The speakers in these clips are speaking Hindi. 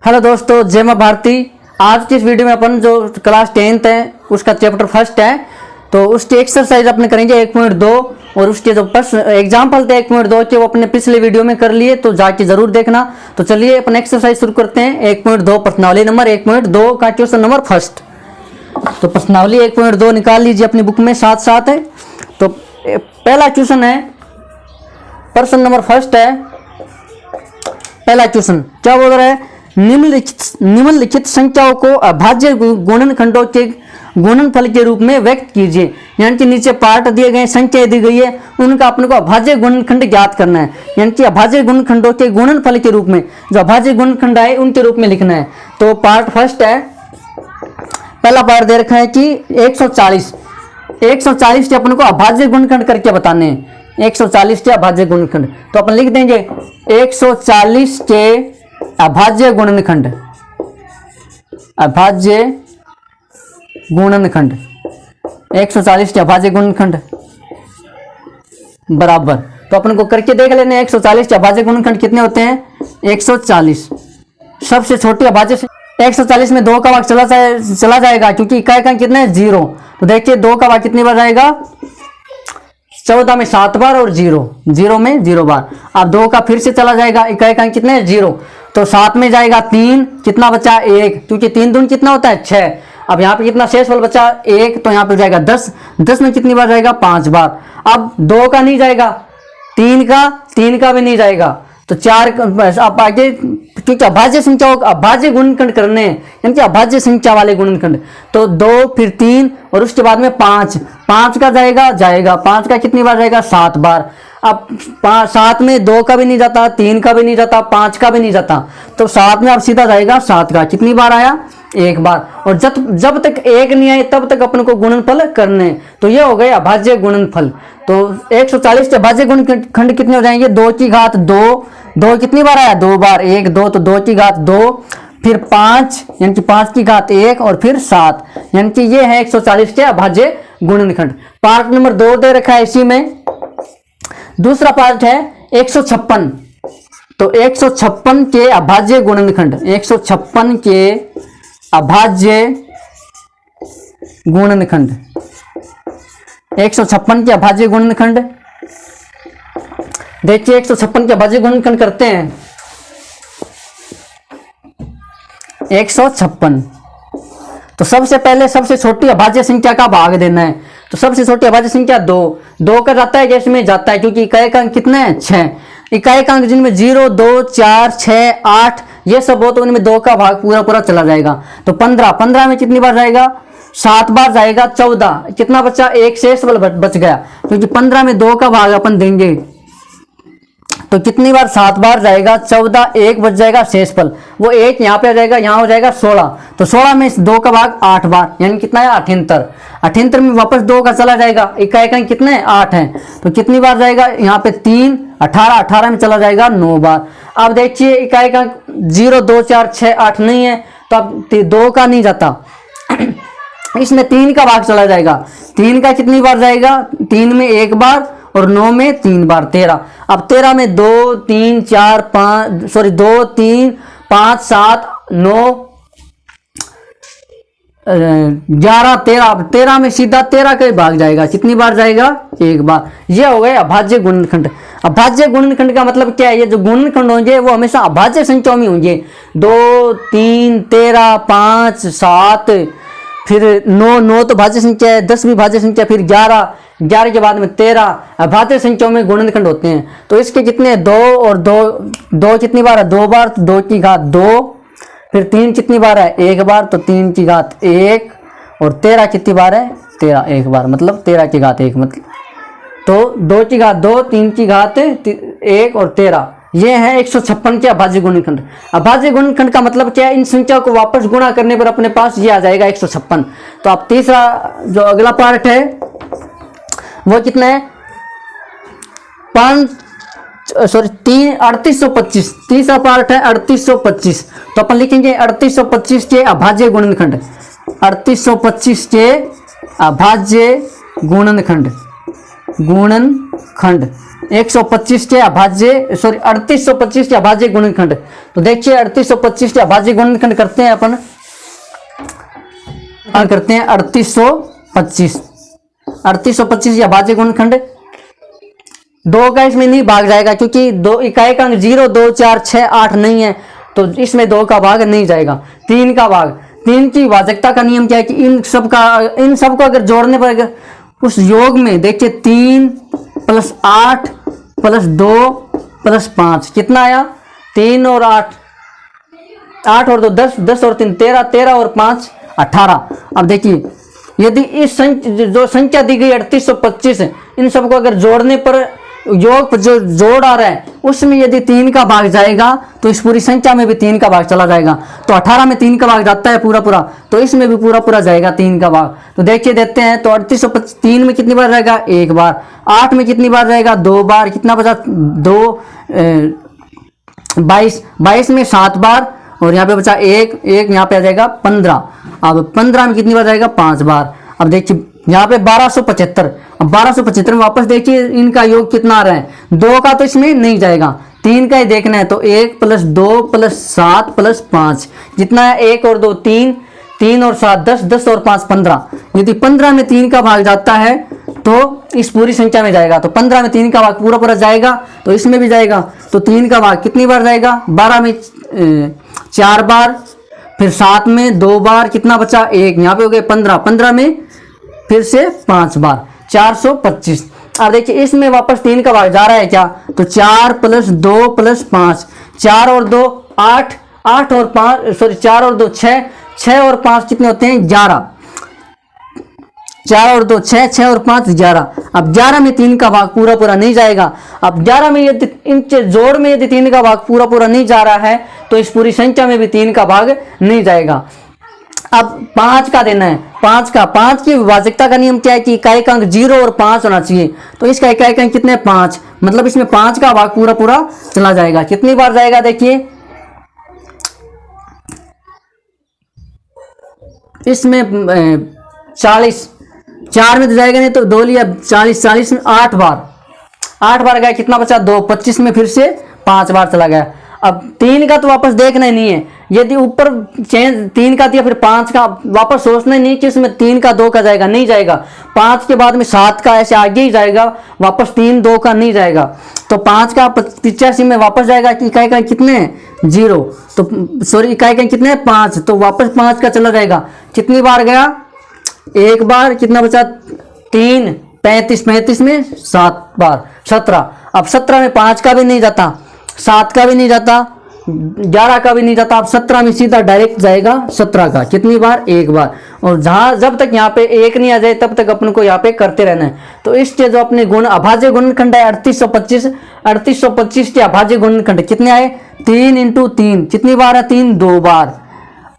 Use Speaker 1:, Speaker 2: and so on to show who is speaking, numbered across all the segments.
Speaker 1: हेलो दोस्तों, जय मां भारती। आज की इस वीडियो में अपन जो क्लास 10th है उसका चैप्टर फर्स्ट है, तो उसकी एक्सरसाइज अपने करेंगे 1.2 और उसके जो एग्जाम्पल थे 1.2 के वो अपने पिछले वीडियो में कर लिए, तो जाके जरूर देखना। तो चलिए अपन एक्सरसाइज शुरू करते हैं। 1.2 प्रश्नावली नंबर 1.2 का क्वेश्चन नंबर फर्स्ट। तो प्रश्नावली 1.2 निकाल लीजिए अपनी बुक में साथ साथ है। तो पहला क्वेश्चन है, प्रश्न नंबर फर्स्ट है। पहला क्वेश्चन क्या बोल रहा है? निम्नलिखित संख्याओं को अभाज्य गुणनखंडों के गुणनफल के रूप में व्यक्त कीजिए। यानी कि नीचे पार्ट दिए गए, संख्या दी गई है, उनका अपने को अभाज्य गुणनखंड ज्ञात करना है। यानी कि अभाज्य गुणनखंडों के गुणनफल के रूप में जो अभाज्य गुणनखंड है उनके रूप में लिखना है। तो पार्ट फर्स्ट है, पहला पार्ट दे रखा है कि 140 के अपन को अभाज्य गुणनखंड करके बताने हैं। 140 के अभाज्य गुणनखंड, तो अपन लिख देंगे 140 के अभाज्य गुणनखंड। अभाज्य गुणनखंड 140 के अभाज्य गुणनखंड बराबर, तो अपन को करके देख लेने 140 के अभाज्य गुणनखंड कितने होते हैं? 140 सबसे छोटी अभाज्य 140 में 2 का भाग चला जाएगा क्योंकि इकाई का कितना है 0। तो देखिए 2 का भाग कितनी बार जाएगा? 14 में 7 बार और 0 में 0 बार। अब 2 का फिर से चला जाएगा, इकाई का कितने है 0, तो 7 में जाएगा 3, कितना बचा 1, क्योंकि 3 दूनी कितना होता है 6। अब यहाँ पे कितना शेषफल बचा 1, तो यहाँ पे जाएगा 10 में कितनी बार जाएगा? 5 बार। अब 2 का नहीं जाएगा, 3 का भी नहीं जाएगा, तो 4 अब आगे, क्योंकि अभाज्य संख्याओं अभाज्य गुणनखंड करने हैं, यानी कि अभाज्य संख्या वाले गुणनखंड। तो 2 फिर 3 और उसके बाद में 5 का जाएगा 5 का कितनी बार जाएगा? 7 बार। अब 7 में 2 का भी नहीं जाता, 3 का भी नहीं जाता, 5 का भी नहीं जाता, तो 7 में अब सीधा जाएगा 7 का कितनी बार आया? 1 बार। और जब तक 1 नहीं आए तब तक अपन को गुणनफल करने। तो ये हो गए अभाज्य गुणनफल। तो 140 के अभाज्य गुणनखंड कितने हो जाएंगे? 2 की घात 2 कितनी बार आया? 2 बार। 1 2 तो 2 की घात 2, फिर 5 यानी कि 5 की घात 1 और फिर 7, यानी कि ये है 140 के अभाज्य गुणनखंड। पार्ट नंबर 2 दे रखा है इसी में। दूसरा पार्ट है 156। तो 156 के अभाज्य गुणनखंड, 156 के अभाज्य गुणनखंड, 156 के अभाज्य गुणनखंड। देखिए 156 के अभाज्य गुणनखंड करते हैं। 156, तो सबसे पहले सबसे छोटी अभाज्य संख्या का भाग देना है। तो सबसे छोटी अभाज्य संख्या 2 का जाता है, जैसे में जाता है, क्योंकि इकाई का अंक कितने हैं? 6। इकाई का अंक जिनमें 0 2 4 6 8 ये सब हो, तो उनमें 2 का भाग पूरा चला जाएगा। तो 15 में कितनी बार जाएगा? 7 बार जाएगा। 14 कितना बचा? 1 शेषफल बच गया, क्योंकि 15 में 2 का भाग अपन देंगे, तो कितनी बार? 7 बार जाएगा। 14 1 बच जाएगा शेषफल, वो 1 यहाँ पे आ जाएगा, यहाँ हो जाएगा 16। तो 16 में 2 का भाग 8 बार, यानी कितना है? 78 में वापस 2 का चला जाएगा, इकाई का कितने 8 है, तो कितनी बार जाएगा? यहाँ पे 3 18 में चला जाएगा 9 बार। अब देखिए इकाई का 0 2 4 6 8 नहीं है, तो अब 2 का नहीं जाता, इसमें 3 का भाग चला जाएगा। 3 का कितनी बार जाएगा? 3 में 1 बार और 9 में 3 बार, 13। अब 13 में 2 3 4 5 2 3 5 7 9 11 13 में सीधा 13 का ही भाग जाएगा, कितनी बार जाएगा? 1 बार। ये हो गए अभाज्य गुणनखंड। अभाज्य गुणनखंड का मतलब क्या है? ये जो गुणनखंड होंगे वो हमेशा अभाज्य संख्याओं में होंगे। 2 3 13 5 7 फिर 9 तो भाज्य संख्या है, 10 भी भाज्य संख्या, फिर 11 के बाद में 13 अभाज्य संख्याओं में गुणनखंड होते हैं। तो इसके कितने? 2 और 2 कितनी बार है? 2 बार, तो 2 की घात 2, फिर 3 कितनी बार है? 1 बार, तो 3 की घात 1, और 13 कितनी बार है? 13 1 बार, मतलब 13 की घात 1, मतलब तो 2 की घात 2, 3 की घात 1 और 13, ये है 156 के अभाज्य गुणनखंड। अभाज्य गुणनखंड का मतलब क्या है? इन संख्या को वापस गुणा करने पर अपने पास ये आ जाएगा 156। तो अब तीसरा जो अगला पार्ट है वो कितना है? 3825। तीसरा पार्ट है 3825। तो अपन लिखेंगे 3825 के अभाज्य गुणनखंड, 3825 के अभाज्य गुणनखंड 125 के अभाज्य 3825 के अभाज्य गुणनखंड। तो देखिए 3825 के अभाज्य गुणनखंड करते हैं अपन, करते हैं 3825 के अभाज्य गुणनखंड। 2 का इसमें नहीं भाग जाएगा क्योंकि दो इकाई का अंक 0 2 4 6 8 नहीं है, तो इसमें 2 का भाग नहीं जाएगा। 3 का भाग, 3 की भाजकता का नियम क्या है कि इन सब को अगर जोड़ने पर अगर उस योग में देखिए 3 + 8 + 2 + 5 कितना आया, 3 और 8, 8 और 2 10, 10 और 3 13, 13 और 5 18। अब देखिए यदि इस जो संख्या दी गई 3825 है, इन सबको अगर जोड़ने पर योग पर जो जोड़ आ रहा है उसमें यदि 3 का भाग जाएगा तो इस पूरी संख्या में भी 3 का भाग चला जाएगा। तो 18 में 3 का भाग जाता है पूरा पूरा, तो इसमें भी पूरा पूरा जाएगा 3 का भाग। तो देखिए देते हैं, तो 3825 3 में कितनी बार रहेगा, 1 बार। 8 में कितनी बार रहेगा, 2 बार। कितना बचा, 2 22, 22 में 7 बार, और यहाँ पे बचा 1 यहाँ पे आ जाएगा 15। अब 15 में कितनी बार जाएगा, 5 बार। अब देखिए यहाँ पे 1275। अब 1275 में वापस देखिए इनका योग कितना आ रहा है, 2 का तो इसमें नहीं जाएगा, 3 का ही देखना है। तो 1 + 2 + 7 + 5 जितना है, 1 और 2 3, 3 और 7 10, 10 और 5 15। यदि 15 में 3 का भाग जाता है तो इस पूरी संख्या में जाएगा। तो 15 में 3 का भाग पूरा पूरा जाएगा, तो इसमें भी जाएगा। तो 3 का भाग कितनी बार जाएगा, 12 में 4 बार, फिर 7 में 2 बार, कितना बचा 1, यहाँ पे हो गए 15, 15 में फिर से 5 बार, 425। अब देखिए इसमें वापस 3 का भाग जा रहा है क्या, तो 4 + 2 + 5, 4 और 2 8, 8 और 5 4 और 2 6, 6 और 5 कितने होते हैं, 11। 4 और 2 6, 6 और 5 11। अब 11 में 3 का भाग पूरा पूरा नहीं जाएगा। अब 11 में यदि इनके जोड़ में यदि 3 का भाग पूरा पूरा नहीं जा रहा है तो इस पूरी संख्या में भी 3 का भाग नहीं जाएगा। अब 5 का देना है, 5 की विभाजकता का नियम क्या है कि इकाई का अंक 0 और 5 होना चाहिए। तो इसका इकाई का अंक कितने, 5, मतलब इसमें 5 का भाग पूरा पूरा चला जाएगा। कितनी बार जाएगा, देखिए इसमें 40, 4 में तो जाएगा नहीं, तो 2 लिया 40, 40 में 8 बार, 8 बार गया, कितना बचा 2, 25 में फिर से 5 बार चला गया। अब 3 का तो वापस देखना ही नहीं है, यदि ऊपर चेंज 3 का दिया फिर 5 का वापस सोचना ही नहीं कि इसमें 3 का 2 का जाएगा, नहीं जाएगा। 5 के बाद में 7 का ऐसे आगे ही जाएगा, वापस 3 2 का नहीं जाएगा। तो 5 का 85 में वापस जाएगा कि इकाई का कितने 0, तो सॉरी इकाई का कितने 5, तो वापस 5 का चला जाएगा। कितनी बार गया, 1 बार, कितना बचा 3, 35, 35 में 7 बार, 17। अब 17 में 5 का भी नहीं जाता, 7 का भी नहीं जाता, 11 का भी नहीं जाता। अब 17 में सीधा डायरेक्ट जाएगा 17 का, कितनी बार, 1 बार। और जहां जब तक यहाँ पे 1 नहीं आ जाए तब तक अपन को यहाँ पे करते रहना है। तो इसके जो अपने गुण अभाज्य गुणनखंड है 3825 के अभाज्य गुणनखंड कितने आए, 3 × 3 कितनी बार है, 3 2 बार,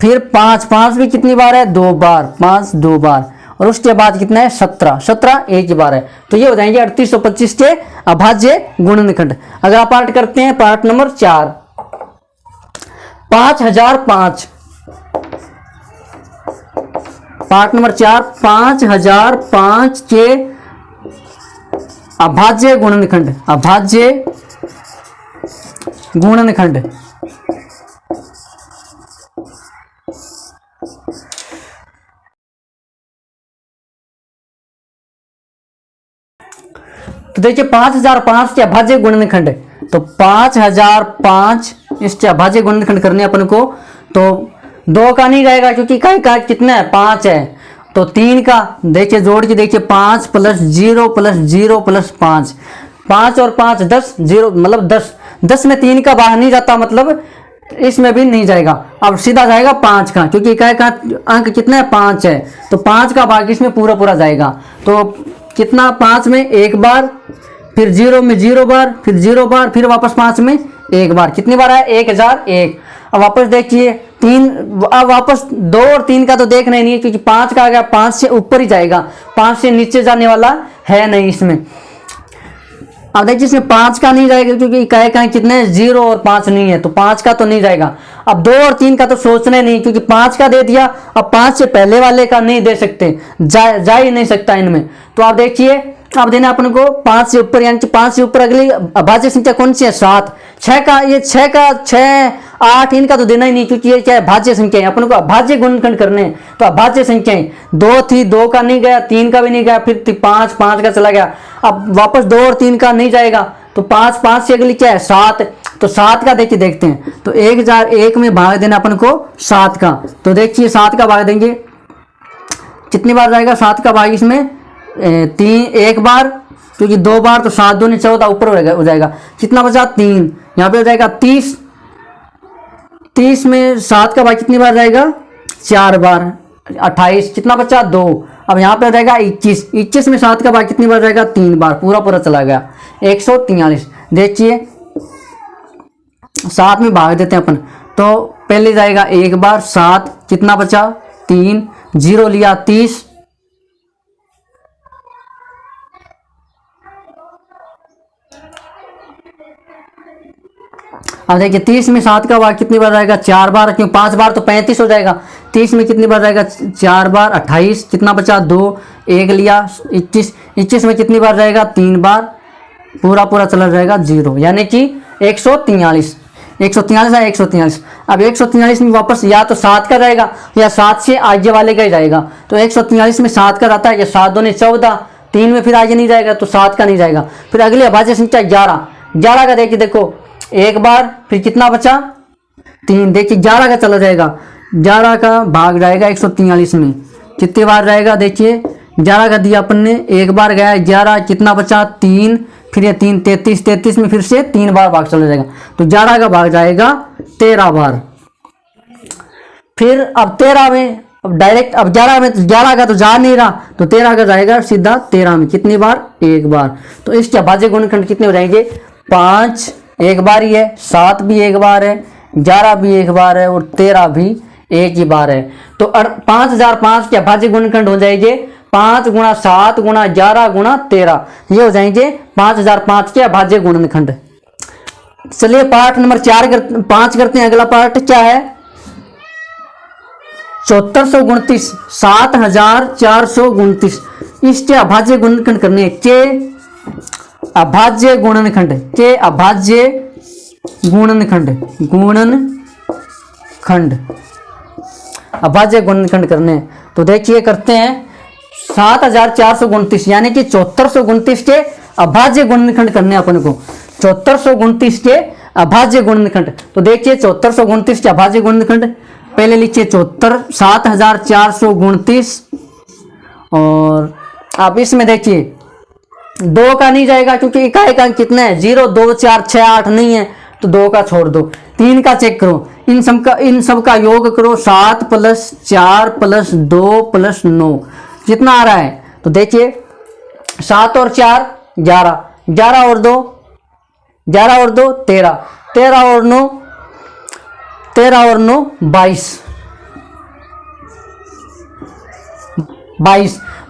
Speaker 1: फिर 5 भी कितनी बार है, 2 बार, 5 2 बार, और उसके बाद कितना है 17 एक बार है। तो ये हो जाएंगे 3825 के अभाज्य गुणनखंड। अगर आप पार्ट करते हैं, पार्ट नंबर 4, 5005, पार्ट नंबर 4 5005 के अभाज्य गुणनखंड, अभाज्य गुणनखंड। तो देखिए 5005 के अभाज्य गुणनखंड, तो 5005 इसके अभाज्य गुणनखंड करने अपन को, तो 2 का नहीं जाएगा क्योंकि इकाई का कितना है 5 है। तो 3 का देखिए जोड़ के देखिए 5 + 0 + 0 + 5, 5 और 5 10, 0 मतलब 10, 10 में 3 का बाहर नहीं जाता, मतलब इसमें भी नहीं जाएगा। अब सीधा जाएगा 5 का, क्योंकि इकाई का अंक कितना है 5 है, तो 5 का भाग इसमें पूरा पूरा जाएगा। तो कितना, 5 में 1 बार, फिर 0 में 0 बार, फिर 0 बार, फिर वापस 5 में 1 बार, कितनी बार है 1001। अब वापस देखिए 3, अब वापस 2 और 3 का तो देखना ही नहीं है क्योंकि 5 का आ गया, 5 से ऊपर ही जाएगा, 5 से नीचे जाने वाला है नहीं इसमें। अब देखिए इसमें 5 का नहीं जाएगा क्योंकि इकाई का कितने 0 और 5 नहीं है, तो 5 का तो नहीं जाएगा। अब 2 और 3 का तो सोचना नहीं क्योंकि 5 का दे दिया, अब 5 से पहले वाले का नहीं दे सकते, जा ही नहीं सकता इनमें। तो आप देखिए अब देना अपन को 5 से ऊपर, यानी कि 5 से ऊपर अगली अभाज्य संख्या कौन सी है? 7। 6 का, ये 6 का 6 8 इनका तो देना ही नहीं, क्योंकि ये क्या है? भाज्य संख्या है। अपन को अभाज्य गुणनखंड करने हैं, तो अभाज्य संख्याएं 2 थी, 2 का नहीं गया, 3 का भी नहीं गया, फिर 5 का चला गया, अब वापस 2 और 3 का नहीं जाएगा, तो 5 से अगली क्या है? 7। तो 7 का देखिए देखते हैं, तो 1001 में भाग देना अपन को 7 का। तो देखिए 7 का भाग देंगे, कितनी बार जाएगा 7 का भाग इसमें? 1 बार, क्योंकि 2 बार, तो 7 दूनी 14 ऊपर हो जाएगा। कितना बचा? 3। यहाँ पे हो जाएगा 30। 30 में 7 का भाग कितनी बार जाएगा? 4 बार। 28। कितना बचा? 2। अब यहाँ पे हो जाएगा 21। 21 में 7 का भाग कितनी बार जाएगा? 3 बार, पूरा चला गया। 143। देखिए 7 में भाग देते हैं अपन, तो पहले जाएगा 1 बार 7, कितना बचा? 3, 0 लिया 30। अब देखिए 30 में 7 का भाग कितनी बार जाएगा? 4 बार, क्यों 5 बार तो 35 हो जाएगा। 30 में कितनी बार जाएगा? 4 बार। 28। कितना बचा? 2, 1 लिया 21। 21 में कितनी बार जाएगा? 3 बार, पूरा चला जाएगा 0, यानी कि 143। 143 है, 143। अब 143 में वापस या तो 7 का जाएगा या 7 से आगे वाले का ही जाएगा। तो 143 में 7 का रहता है, या 7 दूनी 14, 3 में फिर आगे नहीं जाएगा, तो 7 का नहीं जाएगा। फिर अगली अभाज्य संख्या 11। 11 का देखो 1 बार, फिर कितना बचा? 3। देखिए 11 का चला जाएगा, 11 का भाग जाएगा 143 में, कितनी बार जाएगा? देखिए 11 का दिया अपन ने, 1 बार गया 11, कितना बचा? 3, फिर ये 3, 33। 33 में फिर से 3 बार भाग चला जाएगा, तो 11 का भाग जाएगा 13 बार। फिर अब 13 में, अब डायरेक्ट, अब 11 में, 11 का तो जा नहीं रहा, तो 13 का जाएगा सीधा 13 में, कितनी बार? 1 बार। तो इसके अभाज्य गुणनखंड कितने हो जाएंगे? 5 1 बार ही है, 7 भी 1 बार है, 11 भी 1 बार है, और 13 भी 1 ही बार है। तो 5005 के अभाज्य गुणनखंड हो जाएंगे 5 गुणा 7 गुणा 11 गुणा 13, ये हो जाएंगे 5005 के अभाज्य गुणनखंड। चलिए पार्ट नंबर 5 करते हैं। अगला पार्ट क्या है? 7429, 7429, इसके अभाज्य गुणनखंड करने के अभाज्य गुणनखंड अभाज्य गुणनखंड करने। तो देखिए करते हैं 7429, यानी कि 7429 के अभाज्य गुणनखंड करने अपन को। 7429 के अभाज्य गुणनखंड, तो देखिए 7429 के अभाज्य गुणनखंड, पहले लिखिए 7429, और आप इसमें देखिए 2 का नहीं जाएगा, क्योंकि इकाई का कितना है? 0, 2, 4, 6, 8 नहीं है, तो 2 का छोड़ दो। 3 का चेक करो, इन सब का योग करो, 7 + 4 + 2 + 9, कितना आ रहा है? तो देखिए 7 और 4 11, 11 और 2 13, 13 और 9 22,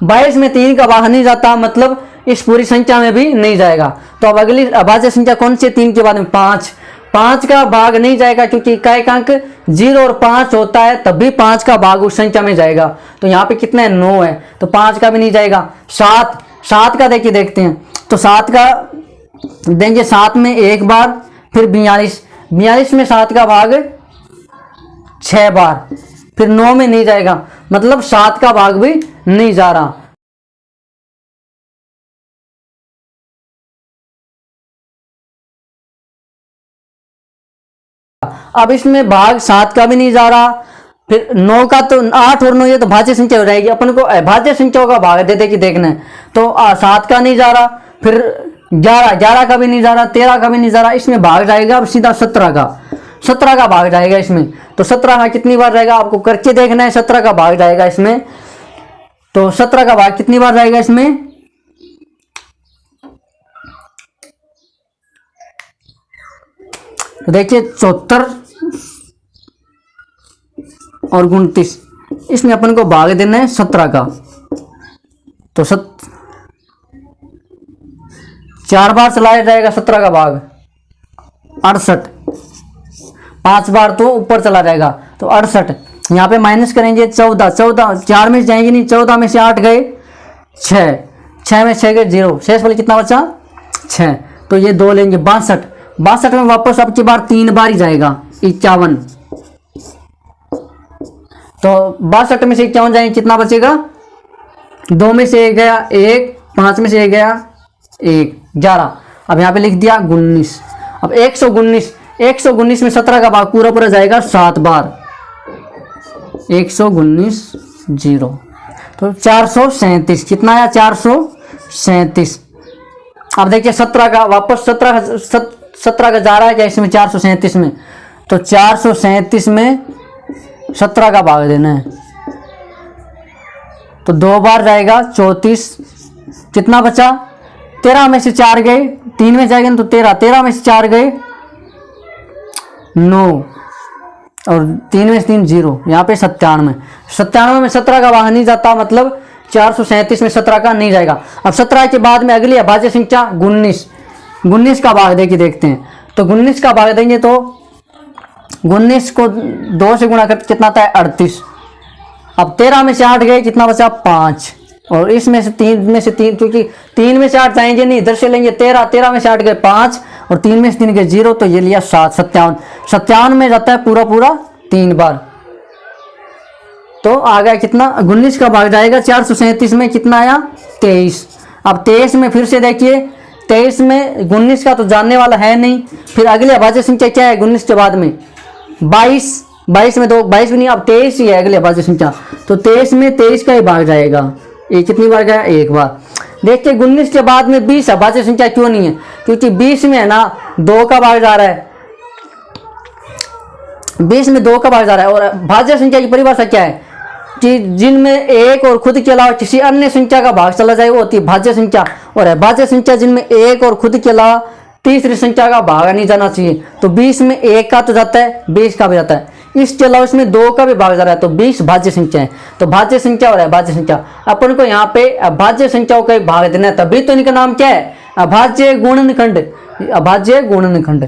Speaker 1: 22 में 3 का बाहर नहीं जाता, मतलब इस पूरी संख्या में भी नहीं जाएगा। तो अब अगली अभाज्य संख्या कौन सी? 3 के बाद में 5। 5 का भाग नहीं जाएगा, क्योंकि इकाई का अंक 0 और 5 होता है, तब भी 5 का भाग उस संख्या में जाएगा। तो यहाँ पे कितना है? 9 है, तो 5 का भी नहीं जाएगा। 7 का देखिए देखते हैं, तो 7 का देंगे 7 में 1 बार, फिर 42 में 7 का भाग 6 बार, फिर 9 में नहीं जाएगा, मतलब 7 का भाग भी नहीं जा रहा। अब इसमें भाग 7 का भी नहीं जा रहा, फिर 9 का, तो 8 और 9 ये तो भाज्य संख्या हो जाएगी। अपन को अभाज्य संख्याओं का भाग दे कि देखना है, तो 7 का नहीं जा रहा, फिर 11 का भी नहीं जा रहा, 13 का भी नहीं जा रहा, इसमें भाग जाएगा अब सीधा 17 का भाग जाएगा इसमें। तो 17 का कितनी बार जाएगा आपको करके देखना है। 17 का भाग जाएगा इसमें, तो 17 का भाग कितनी बार जाएगा इसमें? तो देखिए 74 और 29, इसमें अपन को भाग देना है 17 का, तो 4 बार चलाया जाएगा 17 का भाग, 68, 5 बार तो ऊपर चला जाएगा, तो 68। यहाँ पे माइनस करेंगे 14, 4 में जाएंगे नहीं, 14 में से 8 गए 6, 6 में 6 गए 0, शेष वाले कितना बचा 6, तो ये 2 लेंगे 62, 62 में वापस आपकी बार 3 बार ही जाएगा 51, तो 62 में से 51 जाएंगे कितना बचेगा, 2 में से 1 गया 1, 5 में से 1 गया 1, 11, अब यहाँ पे लिख दिया 19। अब 119 में 17 का भाग पूरा पूरा जाएगा 7 बार, 119 0, तो 437, कितना आया 437। अब देखिए 17 का वापस 17 का जा रहा है क्या इसमें 437 में, तो 437 में 17 का भाग देना है, तो 2 बार जाएगा 34, कितना बचा 13 में से 4 गए, 3 में जाएंगे तो 13 में से 4 गए 9, और 3 में से 3 0, यहाँ पे 97 में 17 का भाग नहीं जाता, मतलब 437 में 17 का नहीं जाएगा। अब 17 के बाद में अगली अभाज्य संख्या 19 का भाग देके देखते हैं, तो 19 का भाग देंगे तो 19 को 2 से गुणा कर कितना आता है 38, अब 13 में से 8 गए कितना बचा 5, और इसमें से 3 क्योंकि 3 में से 8 जाएंगे नहीं, इधर से लेंगे 13 में से 8 गए 5, और 3 में से 3 गए 0, तो ये लिया 7, 57 में जाता है पूरा पूरा 3 बार, तो आ गया कितना 19 का भाग जाएगा 437 में कितना आया 23। अब 23 में फिर से देखिए, 23 में 19 का तो जानने वाला है नहीं, फिर अगली अभाज्य संख्या क्या है 19 के बाद में 22 में 22 भी नहीं, अब 23 ही है अगली अभाज्य संख्या, तो 23 में 23 का ही भाग जाएगा, ये कितनी बार गया 1 बार। देखिए 19 के बाद में 20 अभाज्य संख्या क्यों नहीं है, क्योंकि 20 में है ना 2 का भाग जा रहा है, 20 में 2 का भाग जा रहा है, और भाज्य संख्या की परिभाषा क्या है कि जिनमें एक और खुद के अलावा किसी अन्य संख्या का भाग चला जाए वो होती है भाज्य संख्या, और है भाज्य संख्या जिनमें एक और खुद के अलावा तीसरी संख्या का भाग नहीं जाना चाहिए, तो 20 में 1 का तो जाता है 20 का भी जाता है, इसके अलावा इसमें 2 का भी भाग जा रहा है, तो 20 भाज्य संख्या है, तो भाज्य संख्या और अभाज्य संख्या अपन को यहाँ पे अभाज्य संख्याओं का भाग देना है, तभी तो इनका नाम क्या है अभाज्य गुणनखंड, अभाज्य गुणनखंड।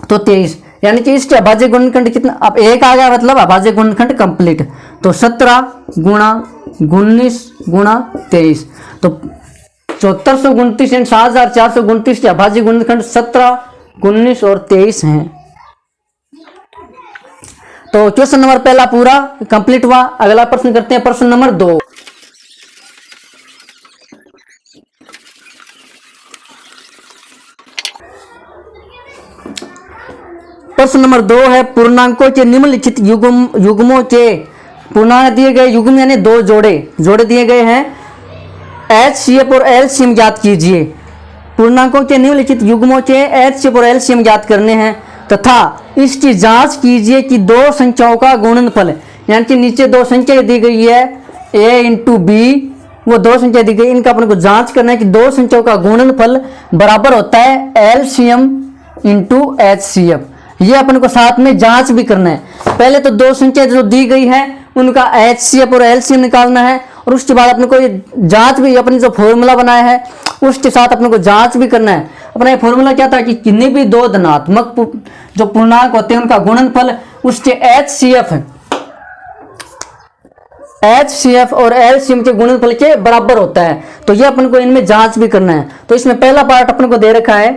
Speaker 1: तो 23 यानी कि इसके अभाज्य गुणनखंड कितना, अब 1 आ गया मतलब अभाज्य गुणनखंड कंप्लीट, तो 17 गुणा 19 गुणा 23, तो 7429 एंड 7429 के अभाज्य गुणनखंड 17, 19 और 23 हैं। तो क्वेश्चन नंबर पहला पूरा कंप्लीट हुआ। अगला प्रश्न करते हैं, प्रश्न नंबर 2। प्रश्न नंबर 2 है, पूर्णांकों के निम्नलिखित युग्मों के पूर्णांक दिए गए युग्म यानी 2 जोड़े दिए गए हैं, HCF और LCM ज्ञात कीजिए। पूर्णांकों के निम्नलिखित युग्मों के HCF और LCM ज्ञात करने हैं तथा इसकी जांच कीजिए कि 2 संख्याओं का गुणनफल, यानी कि नीचे 2 संख्या दी गई है A इंटू B, वो 2 संख्या दी गई, इनका अपन को जांच करना है कि 2 संख्याओं का गुणनफल बराबर होता है LCM इंटू HCF। ये अपन को साथ में जांच भी करना है। पहले तो 2 संख्या जो दी गई है उनका HCF और LCM निकालना है, और उसके बाद अपने को ये जांच भी, अपने जो फॉर्मूला बनाया है उसके साथ अपने को जांच भी करना है। अपना ये फॉर्मूला क्या था कि किन्हीं भी 2 धनात्मक जो पूर्णांक होते हैं उनका गुणनफल उसके HCF और LCM के गुणनफल के बराबर होता है। तो ये अपन को इनमें जांच भी करना है। तो इसमें पहला पार्ट अपन को दे रखा है,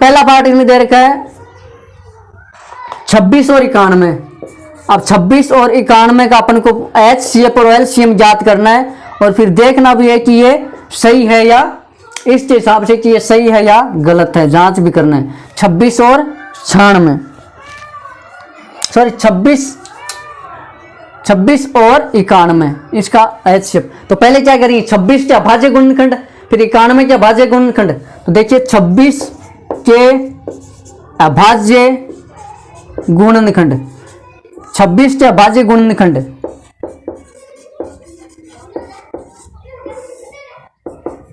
Speaker 1: पहला पार्ट इसमें दे रखा है 26 और 91। अब 26 और 91 का अपन को HCF और LCM ज्ञात करना है, और फिर देखना भी है कि ये सही है या इसके हिसाब से कि ये सही है या गलत है, जांच भी करना है। 26 और 96 सॉरी 26 और 91 इसका HCF। तो पहले क्या करिए 26 के अभाज्य गुणनखंड, फिर 91 के अभाज्य गुणनखंड। तो देखिए 26 के अभाज्य गुणनखंड, 26 के अभाज्य गुणनखंड,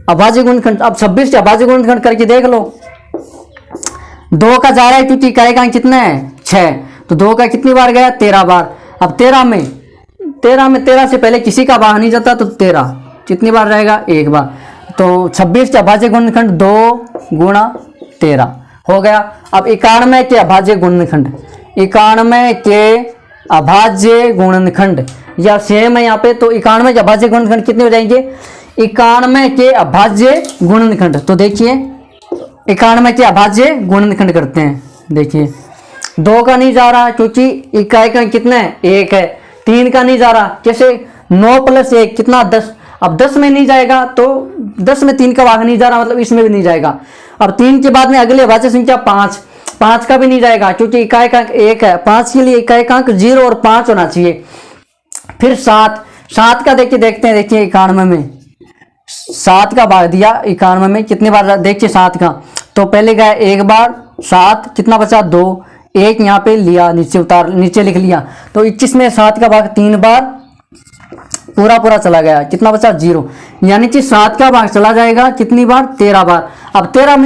Speaker 1: अभाज्य गुणनखंड। अब 26 के अभाज्य गुणनखंड करके देख लो। 2 का जा रहा है क्योंकि इकाई का कितना है 6, तो 2 का कितनी बार गया 13 बार। अब 13 में 13 से पहले किसी का भाग नहीं जाता, तो 13 कितनी बार रहेगा 1 बार। तो 26 के अभाज्य गुणनखंड 2 गुणा 13 हो गया। अब 91 के अभाज्य गुणनखंड, 91 के अभाज्य गुणनखंड या सेम है यहाँ पे। तो 91 के अभाज्य गुणनखंड कितने हो जाएंगे? 91 के अभाज्य गुणनखंड। तो देखिए 91 के अभाज्य गुणनखंड करते हैं। देखिए 2 का नहीं जा रहा क्योंकि इकाई का कितना है? 1 है। 3 का नहीं जा रहा, कैसे? 9 + 1 कितना? 10। अब 10 में नहीं जाएगा तो 10 में 3 का भाग नहीं जा रहा, मतलब इसमें भी नहीं जाएगा। अब 3 के बाद में अगले अभाज्य संख्या 5, 5 का भी नहीं जाएगा क्योंकि इकाई का 1 है। 5 के लिए इकाई का 0 और 5 होना चाहिए। फिर 7, 7 का देखिए देखते हैं। देखिए 91 में 7 का भाग दिया 91 में कितने बार? देखिए 7 का तो पहले गया 1 बार, 7 कितना बचा? 2, 1 यहाँ पे लिया, नीचे लिख लिया। तो 21 में 7 का भाग 3 बार पूरा चला गया, कितना बचा? 0। यानी कि 7 का भाग चला जाएगा कितनी बार? 13 बार। अब 13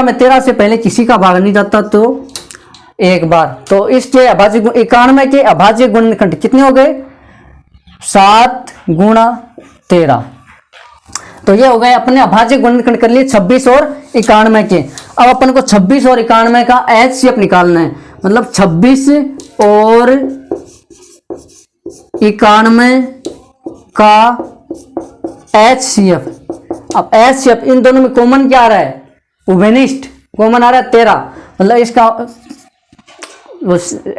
Speaker 1: में 13 से पहले किसी का भाग नहीं जाता तो 1 बार। तो इसके अभाज्य 91 के अभाज्य गुणनखंड कितने हो गए? 7 × 13। तो ये हो गए अपने अभाज्य गुणनखंड कर लिए 26 और 91 के। अब अपन को 26 और 91 का HCF निकालना है, मतलब 26 और 91 का HCF। अब HCF इन दोनों में कॉमन क्या आ रहा है? उभयनिष्ठ कॉमन आ रहा है 13, मतलब इसका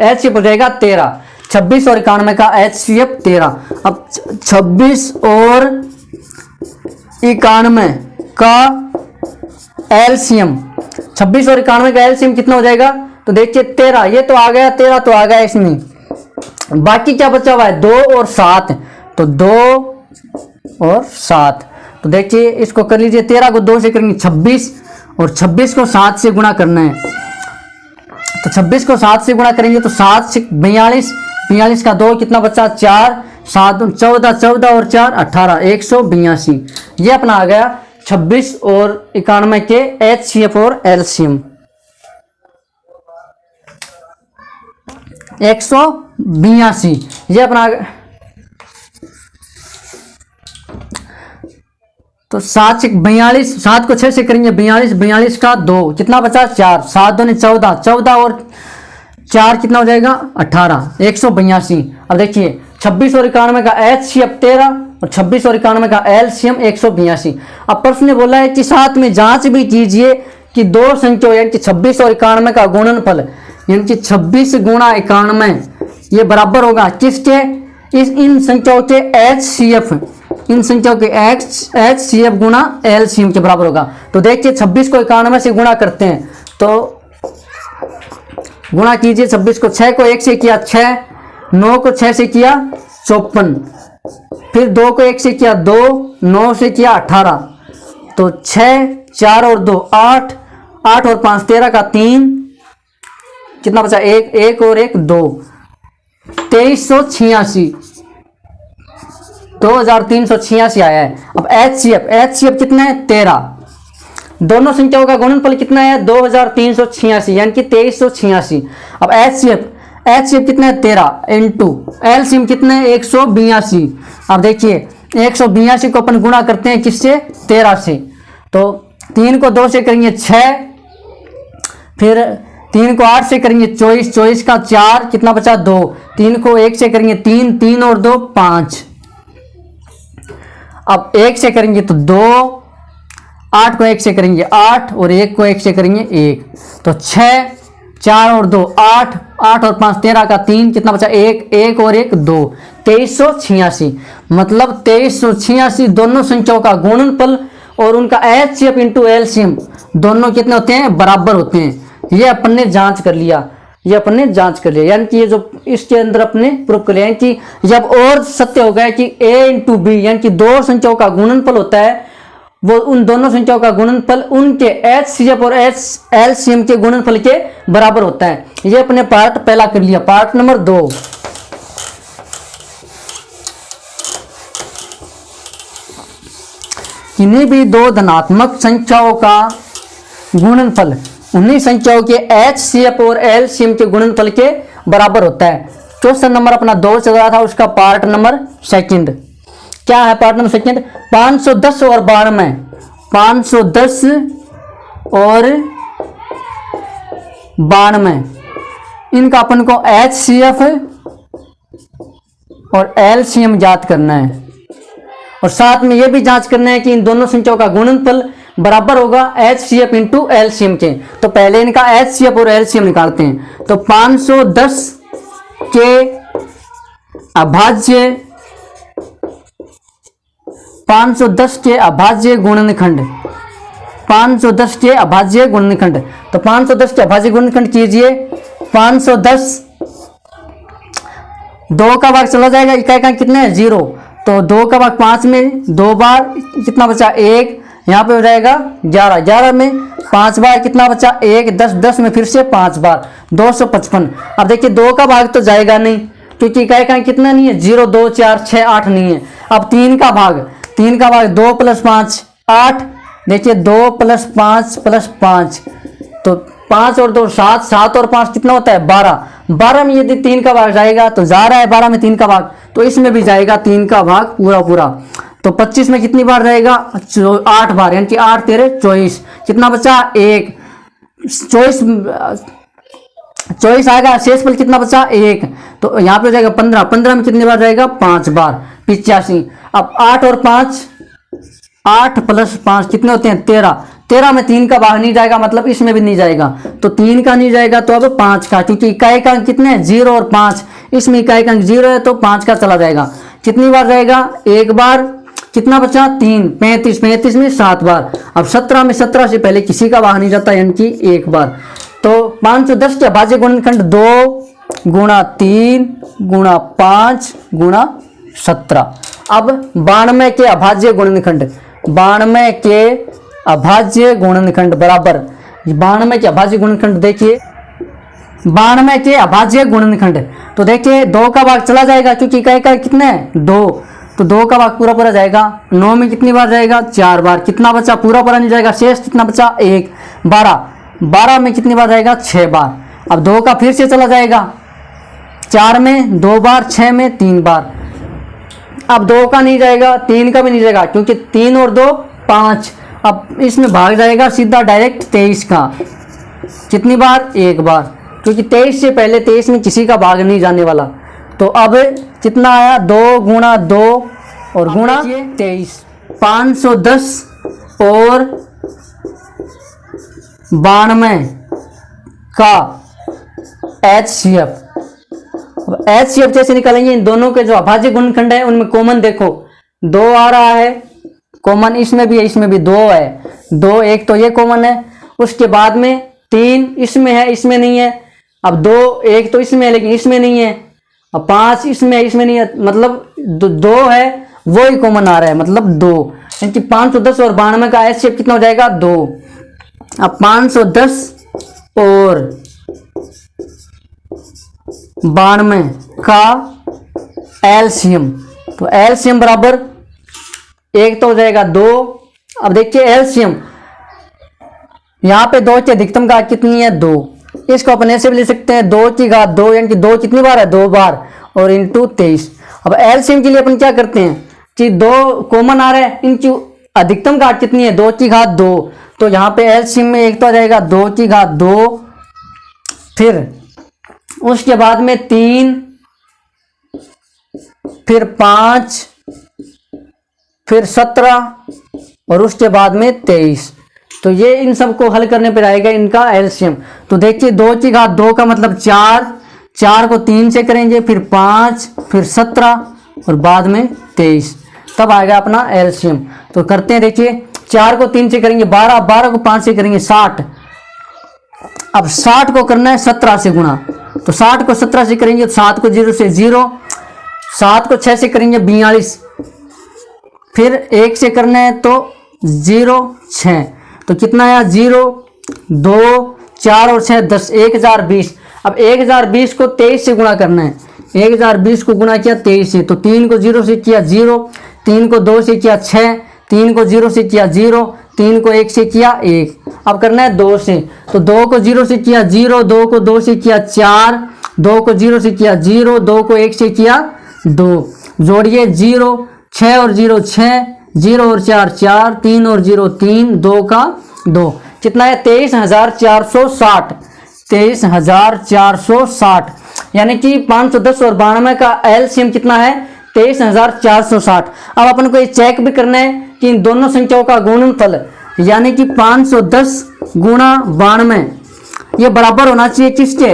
Speaker 1: HCF हो जाएगा 13। 26 और 91 का HCF 13। अब 26 और 91 का LCM, 26 और 91 का LCM कितना हो जाएगा? तो देखिए 13, ये तो आ गया, 13 तो आ गया इसमें। बाकी क्या बचा हुआ है? 2 और 7। तो 2 और 7, तो देखिए इसको कर लीजिए। 13 को 2 से करेंगे 26 और 26 को 7 से गुणा करना है। तो 26 को 7 से गुणा करेंगे तो 7 से 42, 42 का 2 कितना बचा? 4, 7 14, 14 और 4 18, 182। ये अपना आ गया 26 और 91 के HCF और LCM। 182 ये अपना। तो 7 से 42, 7 को 6 से करेंगे 42, 42 का 2 कितना बचा? 4, 7 दूनी 14, 14 और 4 कितना हो जाएगा? 18, 182। अब देखिए 26 और 91 का HCF 13 और 26 और 91 का LCM 182। अब प्रश्न ने बोला है कि साथ में जांच भी कीजिए कि दो संख्या यानी कि 26 और 91 का गुणनफल यानी कि 26 गुणा 91 ये बराबर होगा किसके? इन संख्याओं के HCF, इन संख्याओं के HCF गुणा LCM के बराबर होगा। तो देखिए 26 को 91 से गुणा करते हैं तो गुणा कीजिए। 26 को 6 को 1 से किया 6, 9 को 6 से किया 54, फिर 2 को 1 से किया 2, 9 से किया 18, तो 6, 4 और 2 8, 8 और 5 13 का 3 कितना बचा? 1, 1 और 1 2, 2386, 2386 आया है। अब HCF कितना है? 13। दोनों संख्याओं का गुणनफल कितना है? 2386 यानी कि 2386। अब HCF कितना है? 13 इंटू LCM कितना है? 182। अब देखिए 182 को अपन गुणा करते हैं किससे? 13 से। तो 3 को 2 से करेंगे 6, फिर 3 को 8 से करेंगे 24, 24 का 4 कितना बचा? 2, 3 को 1 से करेंगे 3, 3 और 2 5। अब 1 से करेंगे तो 2, 8 को 1 से करेंगे 8 और 1 को 1 से करेंगे 1, तो 6, 4 और 2 8, 8 और 5 13 का 3 कितना बचा? 1, 1 और 1 2, 2386। मतलब 2386 दोनों संख्याओं का गुणनफल और उनका HCF इंटू LCM दोनों कितने होते हैं? बराबर होते हैं। ये अपन ने जांच कर लिया, यानी कि ये जो इसके अंदर अपने प्रूफ कर लिया कि जब और सत्य हो गया कि A इंटू बी यानी कि दो संख्याओं का गुणनफल होता है वो उन दोनों संख्याओं का गुणनफल उनके HCF और LCM के गुणनफल के बराबर होता है। ये अपने पार्ट पहला कर लिया। पार्ट नंबर 2, किन्हीं भी दो धनात्मक संख्याओं का गुणनफल उन्हीं संख्याओं के HCF और LCM के गुणनफल के बराबर होता है। क्वेश्चन नंबर अपना 2 चल रहा था, उसका पार्ट नंबर 2 क्या है? पार्ट नंबर 2 510 और 92, 510 और 92 इनका अपन को HCF और एलसीएम ज्ञात करना है। और साथ में ये भी जांच करना है कि इन दोनों संख्याओं का गुणनफल बराबर होगा HCF इंटू एलसीएम के। तो पहले इनका HCF और एलसीएम निकालते हैं। तो 510 के अभाज्य 510 के अभाज्य गुणनखंड 510 के अभाज्य गुणनखंड। तो 510 के अभाज्य गुणनखंड कीजिए। 510 2 का भाग चला जाएगा, इकाई का कितने है 0, तो 2 का भाग 5 में 2 बार कितना बचा 1, यहाँ पे हो जाएगा 11, 11 में 5 बार कितना बचा 1, 10, 10 में फिर से 5 बार 255। अब देखिए 2 का भाग तो जाएगा नहीं क्योंकि इकाई का कितना नहीं है 0, 2, 4, 6, 8 नहीं है। अब 3 का भाग 2 + 5 8, देखिए 2 + 5 + 5, तो 5 और 2 7, 7 और 5 कितना होता है 12, 12 में यदि 3 का भाग जाएगा तो जा रहा है 12 में 3 का भाग, तो इसमें भी जाएगा 3 का भाग पूरा पूरा। तो 25 में कितनी बार जाएगा 8 बार, यानी कि 8 तेरे 24, कितना बचा 1, 24 आएगा, शेष फल कितना बचा 1, तो यहाँ पे हो जाएगा 15, 15 में कितनी बार जाएगा 5 बार 85। अब 8 और 5 8 + 5 कितने होते हैं 13, 13 में 3 का भाग नहीं जाएगा, मतलब इसमें भी नहीं जाएगा, तो 3 का नहीं जाएगा तो अब 5 का, क्योंकि इकाई का अंक कितने हैं 0 और 5, इसमें इकाई का अंक 0 है तो 5 का चला जाएगा। कितनी बार जाएगा 1 बार, कितना बचा 3, 35, 35 में 7 बार। अब 17 में 17 से पहले किसी का भाग नहीं जाता, यानी कि 1 बार। तो 510 के अभाज्य गुणनखंड 2 × 3 × 5 × 17। अब 92 के अभाज्य गुणनखंड 92 के अभाज्य गुणनखंड बराबर 92 के अभाज्य गुणनखंड देखिए 92 के अभाज्य गुणनखंड, तो देखिए 2 का भाग चला जाएगा क्योंकि इकाई का कितना है 2, तो 2 का भाग पूरा पूरा जाएगा। 9 में कितनी बार जाएगा 4 बार, कितना बचा पूरा पूरा नहीं जाएगा, शेष कितना बचा 1, 12, 12 में कितनी बार जाएगा 6 बार। अब 2 का फिर से चला जाएगा 4 में 2 बार, 6 में 3 बार। अब 2 का नहीं जाएगा, 3 का भी नहीं जाएगा क्योंकि 3 और 2 5। अब इसमें भाग जाएगा सीधा डायरेक्ट 23 का, कितनी बार 1 बार, क्योंकि 23 से पहले 23 में किसी का भाग नहीं जाने वाला। तो अब कितना आया 2 × 2 और गुणा 23, 510 और 92 का HCF। HCF जैसे निकालेंगे इन दोनों के जो अभाज्य गुणनखंड है उनमें कॉमन देखो 2 आ रहा है, कॉमन इसमें भी है, इसमें भी 2 है, 2 एक तो ये कॉमन है, उसके बाद में 3 इसमें है, इसमें नहीं है। अब 2 एक तो इसमें है लेकिन इसमें नहीं है। अब 5 इसमें है, इसमें नहीं है, मतलब 2 है वो ही कॉमन आ रहा है, मतलब 2, यानी 510 और 92 का HCF कितना हो जाएगा 2। अब 510 और 92 का LCM, तो LCM बराबर एक तो हो जाएगा 2। अब देखिए LCM यहाँ पे 2 की अधिकतम घात कितनी है 2, इसको अपन ऐसे भी ले सकते हैं 2 की घात 2, यानी कि 2 कितनी बार है 2 बार और इंटू 23। अब LCM के लिए अपन क्या करते हैं कि 2 कॉमन आ रहा है, इनकी अधिकतम घात कितनी है 2 की घात 2, तो यहाँ पे LCM में एक तो आ जाएगा 2 की घात 2, फिर उसके बाद में 3, फिर 5, फिर 17 और उसके बाद में 23। तो ये इन सबको हल करने पर आएगा इनका LCM। तो देखिए 2 की घात 2 का मतलब 4, 4 को 3 से करेंगे, फिर 5, फिर 17 और बाद में 23, तब आएगा अपना LCM। तो करते हैं, देखिए 4 को 3 से करेंगे 12, 12 को 5 से करेंगे 60। अब 60 को करना है 17 से गुणा, तो 60 को 17 से करेंगे तो 7 को 0 से 0, 7 को 6 से करेंगे 42, फिर 1 से करना है तो 0, 6, तो कितना आया 0, 2, 4 और 6 10, 1020। अब 1020 को 23 से गुणा करना है, 1020 को गुणा किया 23 से, तो 3 को 0 से किया 0, 3 को 2 से किया 6, 3 को 0 से किया 0, 3 को 1 से किया 1। अब करना है 2 से, तो 2 को 0 से किया 0, 2 को 2 से किया 4, 2 को 0 से किया 0, 2 को 1 से किया 2, जोड़िए 0, 6 और 0 6, 0 और 4 4, 3 और 0 3, 2 का 2, कितना है 23,460, 23,460। यानी कि 510 और 92 का एलसीएम कितना है 23,460। अब अपन को ये चेक भी करना है कि इन दोनों संख्याओं का गुणनफल यानी कि 510 गुणा 92 ये बराबर होना चाहिए किसके,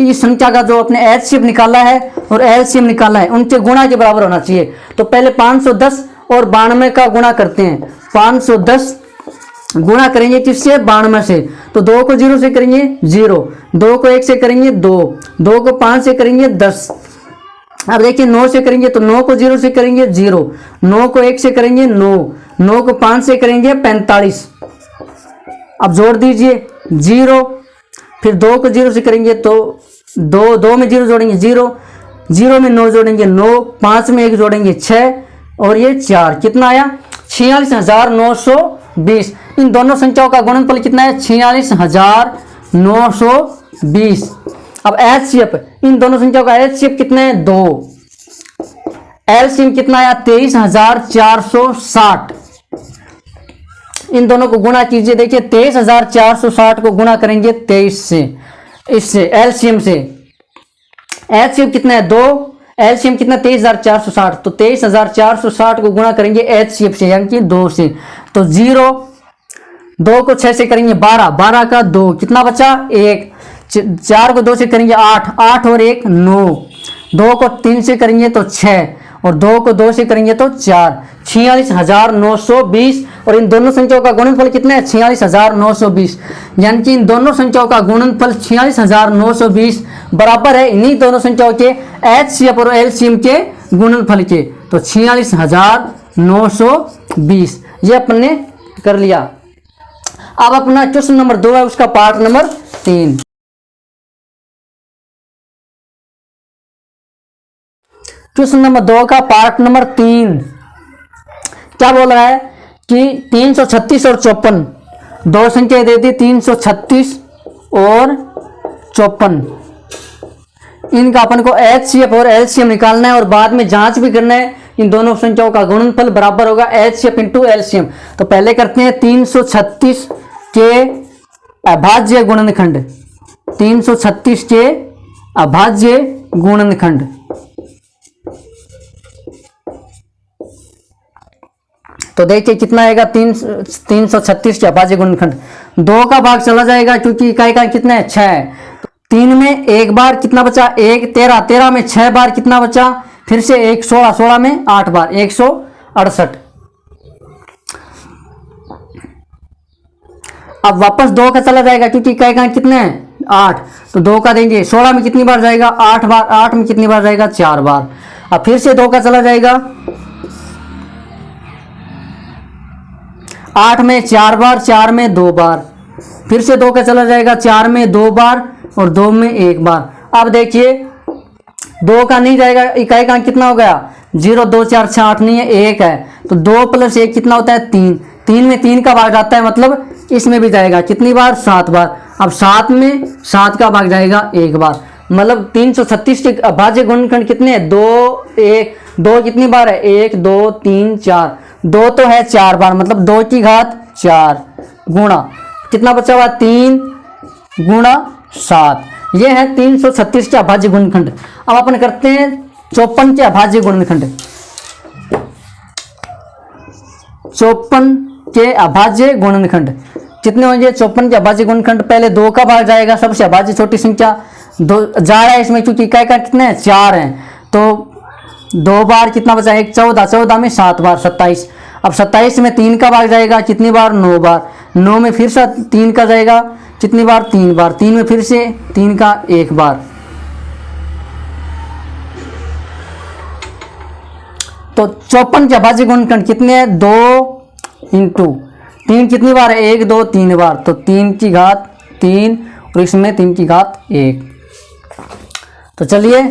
Speaker 1: इस संख्या का जो अपने एचसीएफ निकाला है और एलसीएम निकाला है उनके गुणा के बराबर होना चाहिए। तो पहले 510 और 92 का गुणा करते हैं। 510 गुणा करेंगे किससे 92 से, तो 2 को 0 से करेंगे 0, 2 को 1 से करेंगे 2, 2 को 5 से करेंगे 10। अब देखिए 9 से करेंगे तो 9 को 0 से करेंगे 0, 9 को 1 से करेंगे 9, 9 को 5 से करेंगे 45। अब जोड़ दीजिए 0, फिर 2 को 0 से करेंगे तो 2 में 0 जोड़ेंगे 0, 0 में 9 जोड़ेंगे 9, 5 में 1 जोड़ेंगे 6 और ये 4, कितना आया 46,920। इन दोनों संख्याओं का गुणनफल कितना है 46,920। अब एचसीएफ, इन दोनों संख्याओं का एचसीएफ कितना है 2, एलसीएम कितना आया 23,460। इन दोनों को गुणा कीजिए, देखिए 23,460 को गुणा करेंगे 23 से, इससे एलसीएम से, एचसीएफ कितना है 2, एलसीएम कितना 23,460, तो 23,460 को गुणा करेंगे एचसीएफ से यानी कि 2 से, तो 0, 2 को 6 से करेंगे 12, 12 का 2 कितना बचा 1, 4 को 2 से करेंगे 8, 8 और 1 9, 2 को 3 से करेंगे तो 6 और 2 को 2 से करेंगे तो 4, 46,920। और इन दोनों संख्याओं का गुणनफल कितना है 46,920, यानी कि इन दोनों संख्याओं का गुणनफल 46,920 बराबर है इन्हीं दोनों संख्याओं के एचसीएफ और एलसीएम के गुणनफल के। तो 46,920 ये अपन ने कर लिया। अब अपना क्वेश्चन नंबर 2 है, उसका पार्ट नंबर 3। क्वेश्चन नंबर 2 का पार्ट नंबर 3 क्या बोल रहा है कि 336 और 54 दो संख्या दे दी, 336 और 54, इनका अपन को एचसीएफ और एलसीएम निकालना है और बाद में जांच भी करना है इन दोनों संख्याओं का गुणनफल बराबर होगा एचसीएफ इंटू एलसीएम। तो पहले करते हैं 336 के अभाज्य गुणनखंड, 336 के अभाज्य गुणनखंड। तो देखिए कितना आएगा 336 के अभाज्य गुणनखंड, 2 का भाग चला जाएगा क्योंकि इकाई का कितना है 6 है, 3 में एक बार कितना बचा 1, 13, 13 में 6 बार कितना बचा, फिर से 1, 16, 16 में 8 बार 168। अब वापस 2 का चला जाएगा क्योंकि इकाई का कितने हैं 8, तो 2 का देंगे, 16 में कितनी बार जाएगा 8 बार, 8 में कितनी बार जाएगा 4 बार। अब फिर से 2 का चला जाएगा 8 में 4 बार, 4 में 2 बार, फिर से 2 का चला जाएगा 4 में 2 बार और 2 में 1 बार। अब देखिए 2 का नहीं जाएगा, इकाई का कितना हो गया 0, 2, 4, 6, 8 नहीं है 1 है, तो 2 + 1 कितना होता है 3, 3 में 3 का भाग जाता है, मतलब इसमें भी जाएगा कितनी बार 7 बार। अब 7 में 7 का भाग जाएगा 1 बार, मतलब 336 के अभाज्य गुणनखंड कितने हैं 2, 1, 2 कितनी बार है 1, 2, 3, 4, 2 तो है 4 बार, मतलब 2 की घात 4 गुणा कितना बचा हुआ 3 गुणा 7, ये है 336 के अभाज्य गुणनखंड। अब अपन करते हैं 54 के अभाज्य गुणनखंड, 54 के अभाज्य गुणनखंड कितने होंगे 54 के अभाज्य गुणनखंड, पहले 2 का भाग जाएगा, सबसे अभाज्य छोटी संख्या 2 जा रहा है इसमें क्योंकि इकाई का कितने हैं 4 हैं, तो 2 बार कितना बचा 1, 14, 14 में 7 बार 27। अब 27 में 3 का भाग जाएगा कितनी बार 9 बार, 9 में फिर से 3 का जाएगा कितनी बार 3 बार, 3 में फिर से 3 का 1 बार। तो 54 के अभाज्य गुणनखंड कितने हैं 2 × 3 कितनी बार है 1, 2, 3 बार, तो 3 की घात 3 और इसमें 3 की घात 1। तो चलिए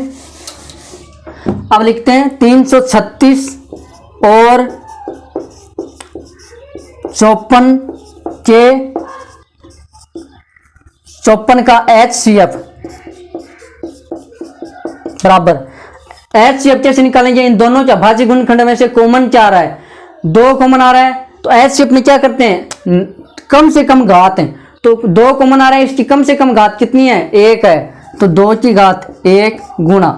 Speaker 1: अब लिखते हैं 336 और 54 के 54 का HCF बराबर, HCF कैसे निकालेंगे, इन दोनों के अभाज्य गुणनखंड में से कॉमन क्या आ रहा है 2 कॉमन आ रहा है, तो HCF में क्या करते हैं कम से कम घात है, तो 2 कॉमन आ रहा है, इसकी कम से कम घात कितनी है 1 है, तो 2 की घात 1 गुणा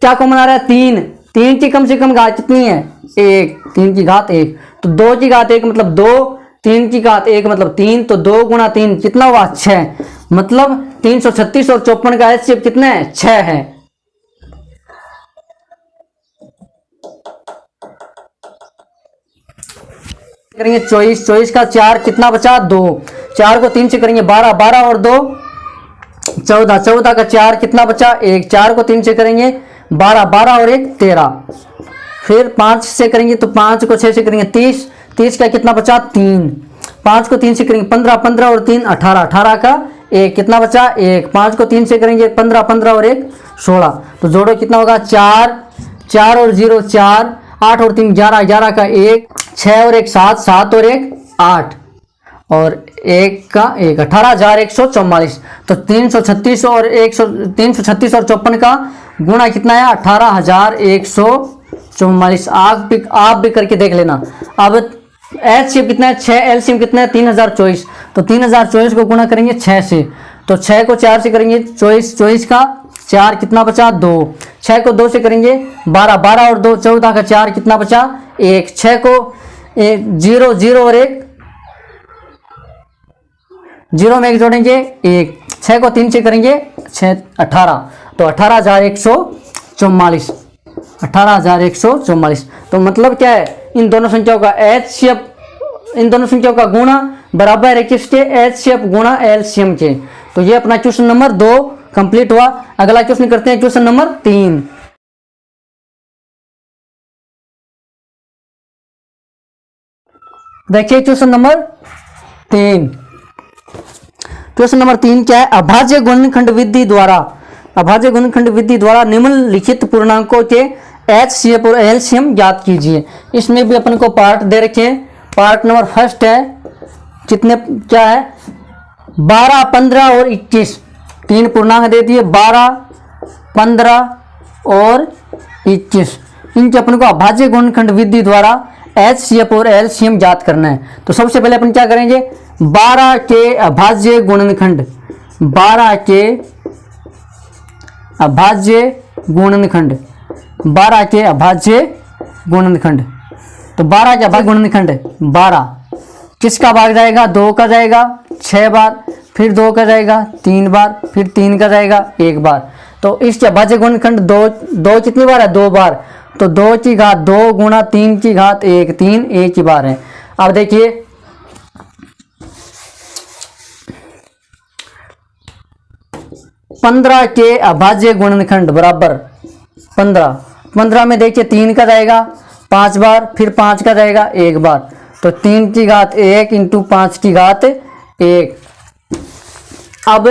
Speaker 1: क्या कॉमन आ रहा है 3, 3 की कम से कम घात कितनी है 1, 3 की घात 1, तो 2 की घात 1 मतलब 2, 3 की घात 1 मतलब 3, तो 2 गुणा 3 कितना हुआ 6, मतलब 336 और 54 का एचसीएफ कितना है 6 है। करेंगे 24, 24 का 4 कितना बचा 2, 4 को 3 से करेंगे 12, 12 और 2 14, 14 का 4 कितना बचा 1, 4 को 3 से करेंगे 12, 12 और 1 13, फिर 5 से करेंगे तो 5 को 6 से करेंगे 30, 30 का कितना बचा 3, 5 को 3 से करेंगे 15, 15 और 3 18, 18 का 1 कितना बचा 1, 5 को 3 से करेंगे 15, 15 और 1 16, तो जोड़ो कितना होगा 4, 4 और 0 4, 8 और 3 11, 11 का 1, 6 और 1 7, 7 और 1 8 और 1 का 1 18,144, तो 336 और 336 और 54 का गुणा कितना है 18,144। आप भी करके देख लेना। अब एचसीएफ कितना है 6, एलसीएम कितना है 3024, तो 3024 को गुणा करेंगे 6 से, तो 6 को 4 से करेंगे 24, 24 का 4 कितना बचा 2, 6 को 2 से करेंगे 12, 12 और 2 14 का 4 कितना बचा 1, 6 को 0, 0 और 1 0 में 1 जोड़ेंगे 1, 6 को 3 से करेंगे 6 18, तो 18,144, 18,144, तो मतलब क्या है इन दोनों संख्याओं का एचसीएफ, इन दोनों संख्याओं का गुणा बराबर है किसके एचसीएफ गुणा एलसीएम के। तो ये अपना क्वेश्चन नंबर 2 कंप्लीट हुआ। अगला क्वेश्चन करते हैं क्वेश्चन नंबर 3। देखिए क्वेश्चन नंबर 3, क्वेश्चन नंबर 3 क्या है, अभाज्य गुणनखंड विधि द्वारा, अभाज्य गुणनखंड विधि द्वारा निम्नलिखित पूर्णांकों के एचसीएफ और एलसीएम ज्ञात कीजिए। इसमें भी अपन को पार्ट दे रखे हैं। पार्ट नंबर फर्स्ट है कितने क्या है 12, 15 और 21, 3 पूर्णांक दे दिए 12, 15 और 21, इनके अपन को अभाज्य गुणनखंड विधि द्वारा एचसीएफ और एलसीएम ज्ञात करना है। तो सबसे पहले अपन क्या करेंगे 12 के अभाज्य गुणनखंड, 12 के अभाज्य गुणनखंड, 12 के अभाज्य गुणनखंड, तो 12 के अभाज्य गुणनखंड 12 किसका भाग जाएगा 2 का जाएगा 6 बार, फिर 2 का जाएगा 3 बार, फिर 3 का जाएगा 1 बार। तो इस अभाज्य गुणनखंड 2 कितनी बार है 2 बार, तो 2 की घात 2 गुणा 3 की घात 1, 3 एक ही बार है। अब देखिए 15 के अभाज्य गुणनखंड बराबर 15, 15 में देखिए 3 का जाएगा 5 बार, फिर 5 का जाएगा 1 बार, तो 3 की घात 1 इंटू 5 की घात 1। अब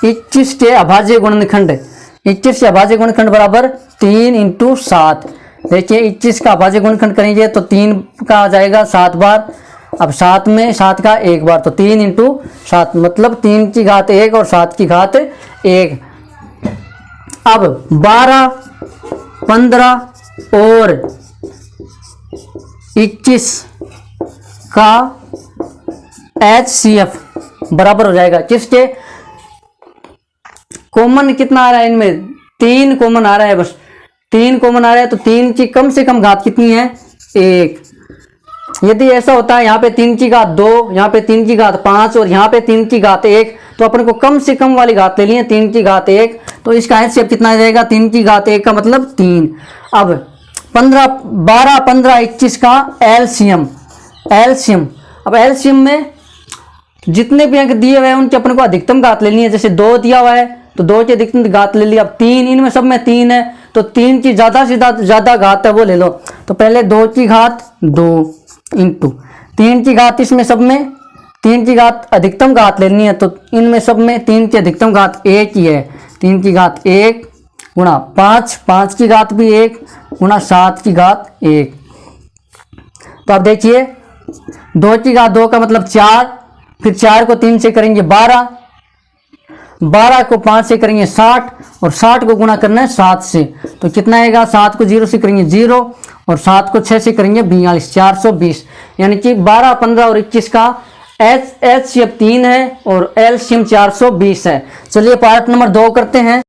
Speaker 1: 21 के अभाज्य गुणनखंड, 21 के अभाज्य गुणनखंड बराबर 3 इंटू 7। देखिए 21 का अभाज्य गुणनखंड करेंगे तो 3 का जाएगा 7 बार, अब 7 में 7 का 1 बार, तो 3 इंटू 7 मतलब 3 की घात 1 और 7 की घात 1। अब 12, 15 और 21 का एचसीएफ बराबर हो जाएगा किसके, कॉमन कितना आ रहा है इनमें 3 कॉमन आ रहा है, बस 3 कॉमन आ रहा है, तो 3 की कम से कम घात कितनी है 1। यदि ऐसा होता है यहाँ पे 3 की घात 2, यहाँ पे 3 की घात 5 और यहाँ पे 3 की घात 1, तो अपन को कम से कम वाली घात ले ली है 3 की घात 1, तो इसका एचसीएफ कितना आ जाएगा 3 की घात 1 का मतलब 3। अब 12, 15, 21 का एलसीएम, एलसीएम अब एलसीएम में जितने भी अंक दिए हुए हैं उनकी अपन को अधिकतम घात लेनी है। जैसे 2 दिया हुआ है तो 2 की अधिकतम घात ले ली। अब 3, इनमें सब में 3 है तो 3 की ज्यादा से ज्यादा घात है वो ले लो। तो पहले 2 की घात 2 इंटू 3 की घात, इसमें सब में 3 की घात अधिकतम घात लेनी है, तो इनमें सब में 3 की अधिकतम घात 1 ही है। 3 की घात 1 गुणा 5, 5 की घात भी 1 गुणा 7 की घात 1। तो अब देखिए 2 की घात 2 का मतलब 4, फिर 4 को 3 से करेंगे 12, 12 को 5 से करेंगे 60 और 60 को गुणा करना है 7 से, तो कितना आएगा 7 को 0 से करेंगे 0 और 7 को 6 से करेंगे 42, 420। यानी कि 12, 15 और 21 का एचसीएफ 3 है और एलसीएम 420 है। चलिए पार्ट नंबर 2 करते हैं।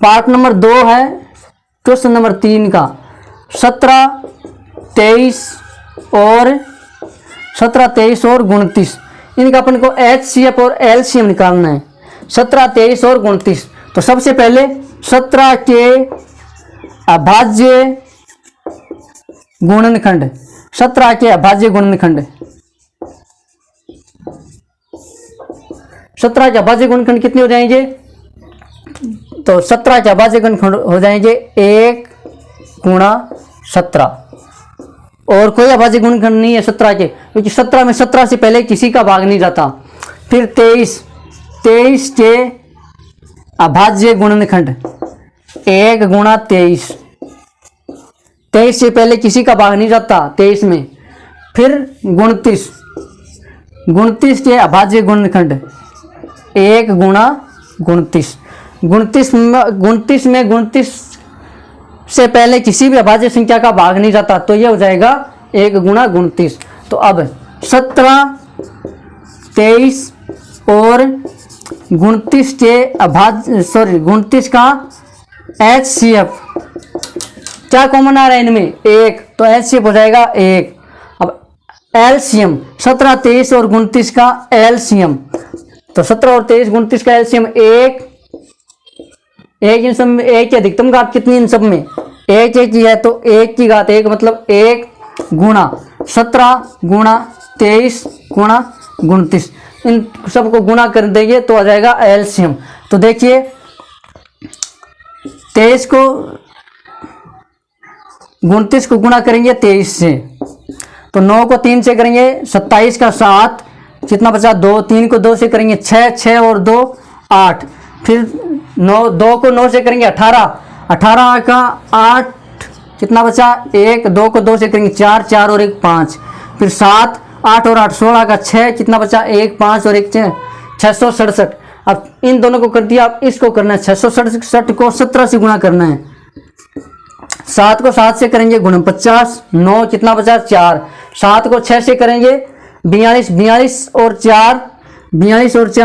Speaker 1: पार्ट नंबर 2 है क्वेश्चन नंबर 3 का 17, 23 और 29, इनका अपन को HCF और LCM निकालना है। 17, 23 और 29। तो सबसे पहले 17 के अभाज्य गुणनखंड, 17 के अभाज्य गुणनखंड, 17 के अभाज्य गुणनखंड कितने हो जाएंगे? तो 17 के अभाज्य गुणनखंड हो जाएंगे 1 गुणा 17, और कोई अभाज्य गुणनखंड नहीं है 17 के, क्योंकि 17 में 17 से पहले किसी का भाग नहीं जाता। फिर 23 के अभाज्य गुणनखंड 1 गुणा 23, 23 से पहले किसी का भाग नहीं जाता 23 में। फिर 29 के अभाज्य गुणनखंड 1 गुणा 29, 29 से पहले किसी भी अभाज्य संख्या का भाग नहीं जाता, तो यह हो जाएगा 1 गुणा 29। तो अब 17, 23 और 29 के अभाज्य 29 का HCF क्या कॉमन आ रहा है इनमें? 1, तो HCF हो जाएगा 1। अब LCM 17, 23 और 29 का LCM, तो 17 और 23, 29 का LCM 1 इन सब में 1 की अधिकतम घात कितनी इन सब में? 1 ही है, तो 1 की घात 1 मतलब 1 गुणा 17 गुणा 23 गुणा 29, इन सबको गुणा कर देंगे तो आ जाएगा LCM। तो देखिए 29 को गुणा करेंगे 23 से, तो 9 को 3 से करेंगे 27 का 7, कितना बचा? 2, 3 को 2 से करेंगे 6, 6 और 2 8, फिर 2 को 9 से करेंगे 18, 18 का 8, कितना बचा? 1, 2 को 2 से करेंगे 4, 4 और 1 5, फिर 7, 8 और 8 16 का 6, कितना बचा? 1 5 और 1 667। अब इन दोनों को कर दिया, अब इसको करना है 667 को 17 से गुणा करना है। 7 को 7 से करेंगे गुणा 50, 9 कितना बचा? 4, 7 को 6 से करेंगे 42, 42 और 4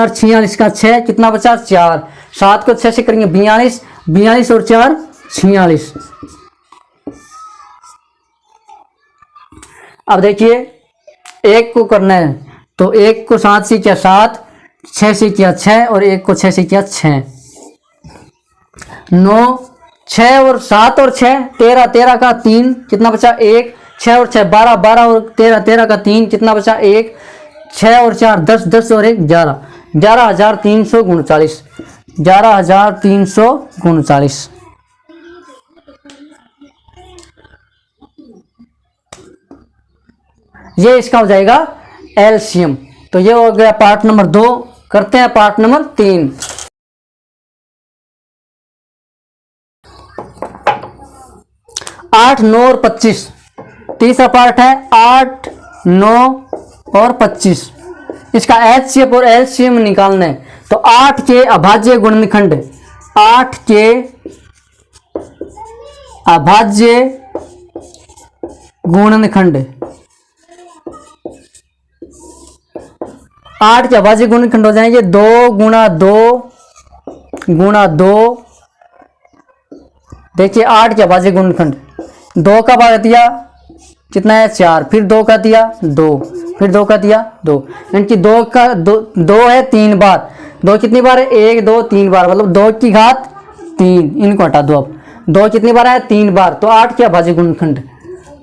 Speaker 1: 46 का 6, कितना बचा? 4, 7 को 6 से करेंगे 42, 42 और 4 46। अब देखिए 1 को करना है, तो 1 को 7 से किया 7, 6 से किया 6 और 1 को 6 से किया 6, 9, 6 और 7 और 6 13, 13 का 3, कितना बचा? 1, 6 और 6 12, 12 और 13, 13 का 3, कितना बचा? 1, 6 और 4 10, 10 और 1 11, 11,339, 11,339। ये इसका हो जाएगा LCM। तो ये हो गया पार्ट नंबर 2। करते हैं पार्ट नंबर 3। 8, 9 और 25, तीसरा पार्ट है 8, 9 और 25। इसका HCF और LCM निकालना है। तो 8 के अभाज्य गुणनखंड, 8 के अभाज्य गुणनखंड, 8 के अभाज्य गुणनखंड हो जाएंगे 2 गुणा 2 गुणा 2। देखिए 8 के अभाज्य गुणनखंड, 2 का भाग दिया कितना है? 4, फिर 2 का दिया 2, फिर 2 का दिया 2, यानी कि 2 का 2 है 3 बार। 2 कितनी बार है? 1 2 3 बार, मतलब 2 की घात 3। इनको हटा दो। अब 2 कितनी बार है? 3 बार। तो 8 के अभाज्य गुणनखंड।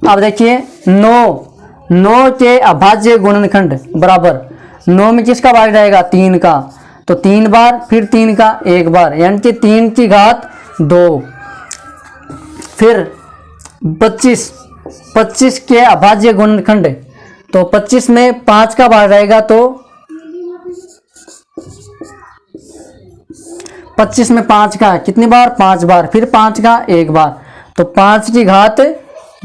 Speaker 1: अब देखिए 9 के अभाज्य गुणनखंड बराबर 9 में किसका भाग जाएगा? 3 का, तो 3 बार, फिर 3 का 1 बार, यानी कि 3 की घात 2। फिर 25 के अभाज्य गुणनखंड, तो 25 में 5 का भाग जाएगा, तो 25 में 5 का कितनी बार? 5 बार, फिर 5 का 1 बार, तो 5 की घात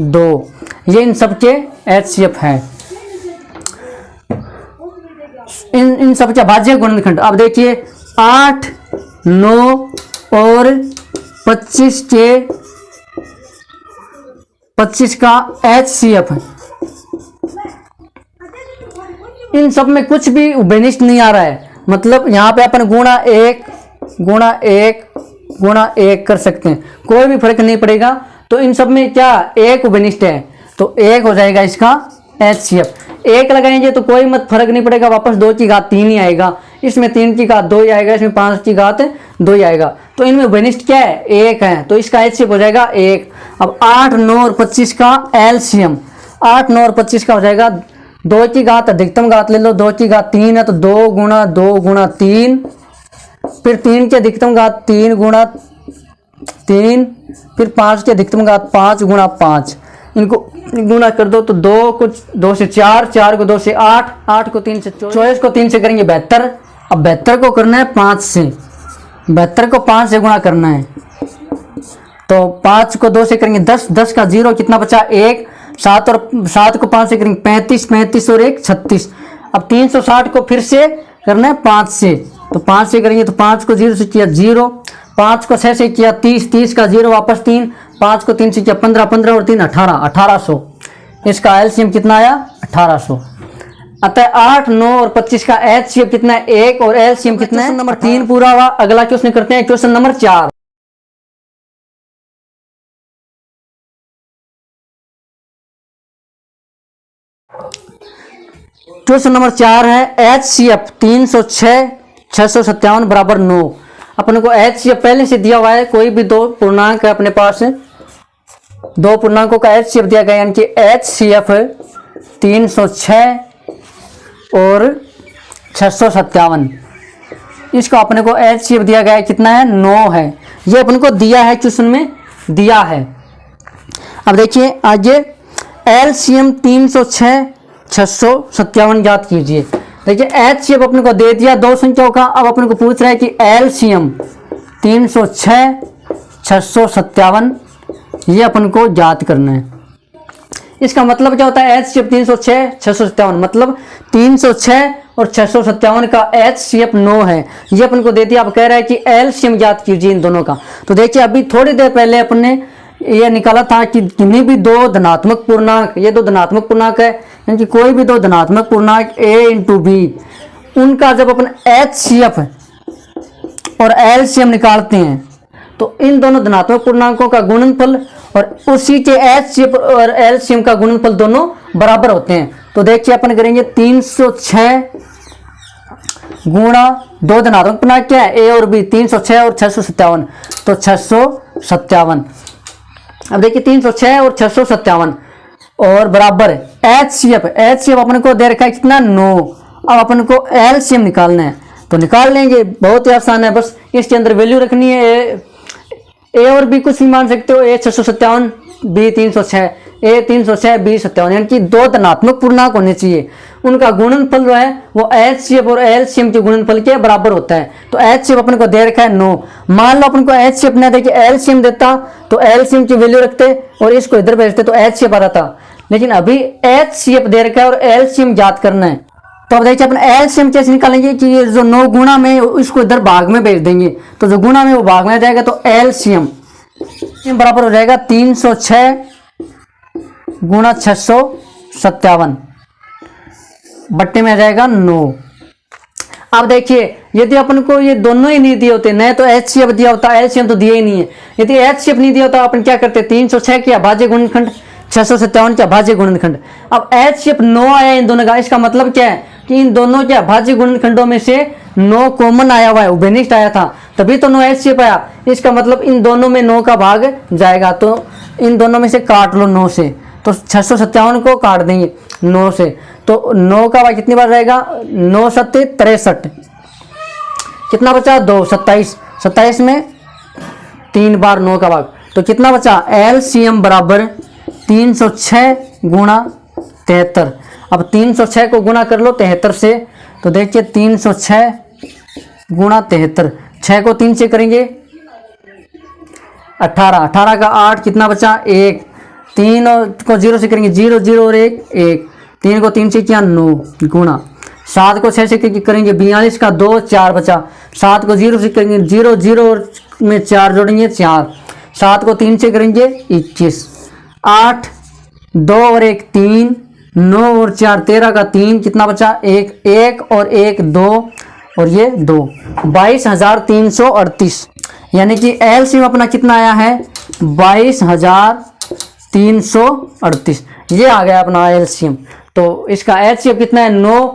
Speaker 1: 2। ये इन सबके HCF हैं, इन सबके अभाज्य गुणनखंड। अब देखिए 8, 9 और 25 का HCF है। इन सब में कुछ भी उभयनिष्ठ नहीं आ रहा है, मतलब यहाँ पे अपन गुणा 1 गुणा 1 कर सकते हैं, कोई भी फर्क नहीं पड़ेगा। तो इन सब में क्या एक उपनिष्ठ है, तो एक हो जाएगा इसका HCF। एक लगाएंगे तो कोई मत फर्क नहीं पड़ेगा, वापस 2 की घात 3 ही आएगा, इसमें 3 की घात 2 ही आएगा, इसमें 5 की घात 2 ही आएगा। तो इनमें उपनिष्ठ क्या है, एक है, तो इसका HCF हो जाएगा 1। अब 8, 9 और 25 का LCM, 8, 9 और 25 का हो जाएगा 2 की घात अधिकतम घात ले लो, 2 की घात 3 है तो 2 गुणा 2 गुणा 3, फिर 3 की अधिकतम घात 3 गुणा 3, फिर 5 की अधिकतम घात 5 गुणा 5। इनको गुणा कर दो तो 2 को 2 से 4, 4 को 2 से 8, 8 को 3 से 24 को 3 से करेंगे 72। अब 72 को करना है 5 से, 72 को 5 से गुणा करना है, तो 5 को 2 से करेंगे 10, 10 का 0 कितना बचा 1, 7 और 7 को 5 से करेंगे 35, 35 और 1 36। अब 360 को फिर से करना है 5 से, तो 5 से करेंगे तो 5 को 0 से किया 0, 5 को 6 से किया 30, 30 का 0 वापस 3, 5 को 3 से किया 15, 15 और 3 18, 1800। इसका LCM कितना आया 1800। अतः 8, 9 और 25 का HCF कितना है 1 और LCM कितना है। नंबर 3 पूरा हुआ। अगला क्वेश्चन करते हैं, क्वेश्चन नंबर 4। क्वेश्चन नंबर 4 है HCF 306 657 बराबर 9। अपने को HCF पहले से दिया हुआ है, कोई भी दो पूर्णांक है अपने पास, दो पूर्णांकों का HCF दिया गया, यानी कि HCF 306 और 657। इसका अपने को HCF दिया गया है कितना है 9 है, ये अपने को दिया है, क्वेश्चन में दिया है। अब देखिए आगे LCM 306 657 ज्ञात कीजिए। देखिए HCF अपने को दे दिया दो संख्याओं का, अब अपने को पूछ रहा है कि LCM 306 657 ये अपन को ज्ञात करना है। इसका मतलब क्या होता है HCF 306 657, मतलब 306 और 657 का HCF 9 है, ये अपन को दे दिया। अब कह रहा है कि LCM ज्ञात कीजिए इन दोनों का। तो देखिए अभी थोड़ी देर पहले अपने ये निकाला था कि किन्हीं भी दो धनात्मक पूर्णांक, ये दो धनात्मक पूर्णांक है, यानी कि कोई भी दो धनात्मक पूर्णांक A इंटू बी, उनका जब अपन HCF और LCM निकालते हैं तो इन दोनों धनात्मक पूर्णांकों का गुणनफल और उसी के HCF और LCM का गुणनफल दोनों बराबर होते हैं। तो देखिए अपन करेंगे 306 गुणा दो धनात्मक पूर्णांक क्या है A और B, 306 और 657, तो 657। अब देखिए 306 और 657 और बराबर HCF अपने को दे रखा है कितना 9। अब अपन को LCM निकालना है, तो निकाल लेंगे, बहुत ही आसान है, बस इसके अंदर वैल्यू रखनी है। A और B कुछ भी मान सकते हो, A 657 B 306, A 306 B 57, यानी कि दो धनात्मक पूर्णांक होने चाहिए, उनका गुणनफल जो है वो HCF और LCM के गुणनफल के बराबर होता है। तो HCF अपन को दे रखा है 9, मान लो अपन को HCF ना देके LCM देता तो LCM की वैल्यू रखते और इसको इधर भेजते तो HCF आता था, लेकिन अभी HCF दे रखा है और LCM ज्ञात करना है। तो अब देखिए अपन LCM कैसे निकालेंगे कि ये जो 9 गुणा में इसको इधर भाग में भेज देंगे, तो जो गुणा में वो भाग में आ जाएगा, तो LCM बराबर हो जाएगा 306 गुणा 657 बट्टे में आ जाएगा 9। अब देखिए यदि अपन को ये दोनों ही नहीं दिए होते, न तो HCF दिया होता, LCM तो दिया ही नहीं है, यदि HCF नहीं दिया होता अपन क्या करते 306 के अभाज्य गुणनखंड 657 के अभाज्य गुणनखंड। अब HCF 9 आया इन दोनों का, इसका मतलब क्या है कि इन दोनों के अभाज्य गुणनखंडों में से 9 कॉमन आया हुआ है, उभयनिष्ठ आया था, तभी तो 9 HCF आया। इसका मतलब इन दोनों में 9 का भाग जाएगा, तो इन दोनों में से काट लो 9 से, तो 657 को काट देंगे 9 से, तो 9 का भाग कितनी बार रहेगा 9 7 63, कितना बचा 2 27, 27 में 3 बार 9 का भाग, तो कितना बचा LCM बराबर 306 गुणा 73। अब 306 को गुणा कर लो 73 से, तो देखिए 306 गुणा 73, 6 को 3 से करेंगे 18, 18 का 8 कितना बचा 1, 3 को 0 से करेंगे 0 0 और 1 1, 3 को 3 से किया 9 गुणा, 7 को 6 से करेंगे 42 का 2 4 बचा, 7 को 0 से करेंगे 0 0 और में 4 जोड़ेंगे 4, 7 को 3 से करेंगे 21, 8 2 और 1 3, 9 और 4 13 का 3 कितना बचा 1 1 और 1 2, और ये 2, 22,338, यानी कि एलसीएम अपना कितना आया है 22,338, ये आ गया अपना एलसीएम। तो इसका एचसीएफ कितना है 9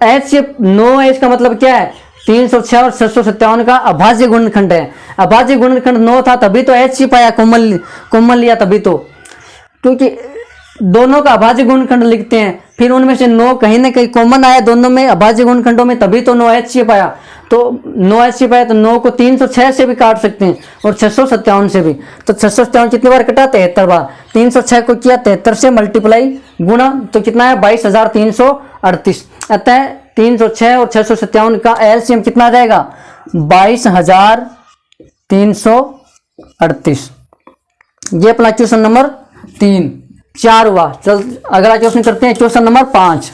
Speaker 1: एचसीएफ 9 है, इसका मतलब क्या है 306 और 657 का अभाज्य गुणनखंड है। अभाज्य गुणनखंड 9 था तभी तो एचसीएफ आया, कॉमन लिया तभी तो, क्योंकि दोनों का अभाज्य गुणनखंड लिखते हैं, फिर उनमें से 9 कहीं ना कहीं कॉमन आया दोनों में अभाज्य गुणनखंडों में, तभी तो 9 एचसीएफ आया। तो 9 एचसीएफ आया तो 9 को 306 से भी काट सकते हैं और 657 से भी। तो 657 कितनी बार कटा 73 बार, 306 को किया 73 से मल्टीप्लाई गुणा, तो कितना है 22,338। अतः 306 और 657 का एलसीएम कितना आ जाएगा 22,338। ये अपना क्वेश्चन नंबर 4 हुआ। चल अगला क्वेश्चन करते हैं, क्वेश्चन नंबर 5।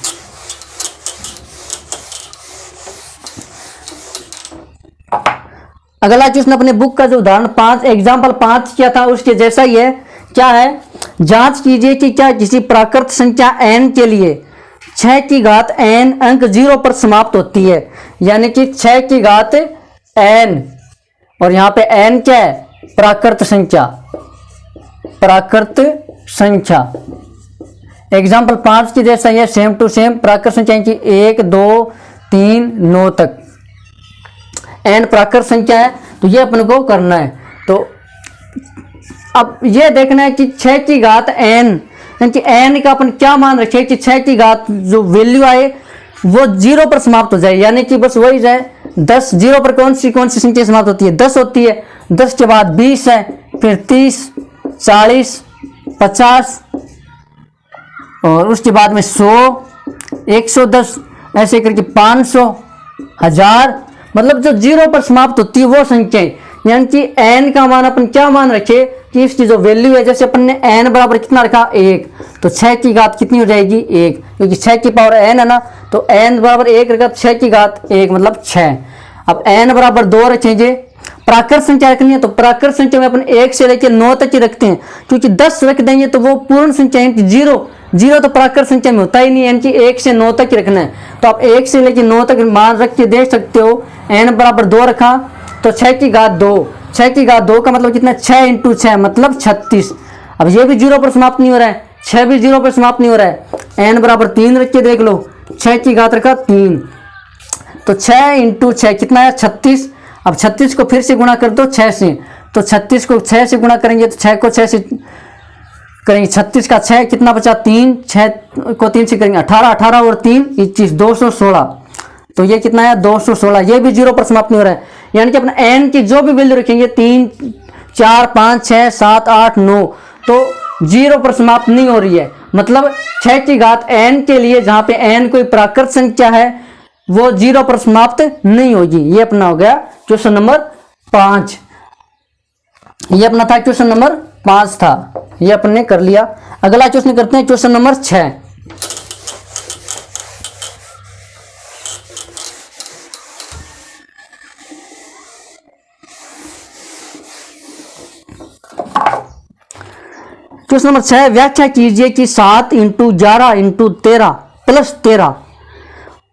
Speaker 1: अगला क्वेश्चन अपने बुक का जो उदाहरण 5 एग्जाम्पल 5 किया था उसके जैसा ही है। क्या है, जांच कीजिए कि क्या किसी प्राकृत संख्या n के लिए 6 की घात n अंक 0 पर समाप्त होती है। यानी कि 6 की घात n, और यहाँ पे n क्या है प्राकृत संख्या, प्राकृत संख्या। एग्जाम्पल 5 की जैसा ये सेम टू सेम प्राकृत संख्या की 1 2 3 9 तक n प्राकृत संख्या है, तो ये अपन को करना है। तो अब ये देखना है कि 6 की घात n, यानी कि n का अपन क्या मान रखे कि 6 की घात जो वैल्यू आए वो 0 पर समाप्त हो जाए, यानी कि बस वही जाए 10। 0 पर कौन सी संख्या समाप्त होती है 10 होती है, 10 के बाद 20 है, फिर 30 40 50 और उसके बाद में 100 110 ऐसे करके 500 1000, मतलब जो 0 पर समाप्त होती है वो संख्या। यानी कि n का मान अपन क्या मान रखे कि इसकी जो वैल्यू है, जैसे अपन ने n बराबर कितना रखा 1, तो 6 की घात कितनी हो जाएगी 1, क्योंकि 6 की पावर n है ना, तो n बराबर 1 रखा 6 की घात 1 मतलब 6। अब n बराबर 2 रखेंगे, प्राकृत संख्या रखनी है तो प्राकृत संख्या में अपन 1 से लेकर 9 तक ही रखते हैं, क्योंकि 10 रख देंगे तो वो पूर्ण संख्या है। 0 तो प्राकृत संख्या में होता ही नहीं है, यानी कि 1 से 9 तक ही रखना है। तो आप 1 से लेकर 9 तक मान रख के देख सकते हो। n बराबर 2 रखा तो 6 की घात 2, 6 की घात 2 का मतलब कितना 6 इंटू 6 मतलब 36। अब ये भी 0 पर समाप्त नहीं हो रहा है, 6 भी 0 पर समाप्त नहीं हो रहा है। n बराबर 3 रख के देख लो, 6 की घात रखा 3, तो 6 इंटू 6 कितना है 36। अब 36 को फिर से गुणा कर दो 6 से, तो 36 को 6 से गुणा करेंगे तो 6 को 6 से करेंगे, 36 का 6 कितना बचा 3, 6 को 3 से करेंगे 18, 18 और 3 21 216, तो ये कितना है 216। ये भी 0 पर समाप्त नहीं हो रहा है, यानी कि अपना n की जो भी वैल्यू रखेंगे 3 4 5 6 7 8 9 तो 0 पर समाप्त नहीं हो रही है। मतलब 6 की घात n के लिए जहां पे n कोई प्राकृत संख्या है वो 0 पर समाप्त नहीं होगी। ये अपना हो गया क्वेश्चन नंबर 5। ये अपना था क्वेश्चन नंबर 5 था, ये अपन ने कर लिया। अगला क्वेश्चन करते हैं क्वेश्चन नंबर 6। क्वेश्चन नंबर 6, व्याख्या कीजिए कि 7 इंटू 11 इंटू 13 प्लस 13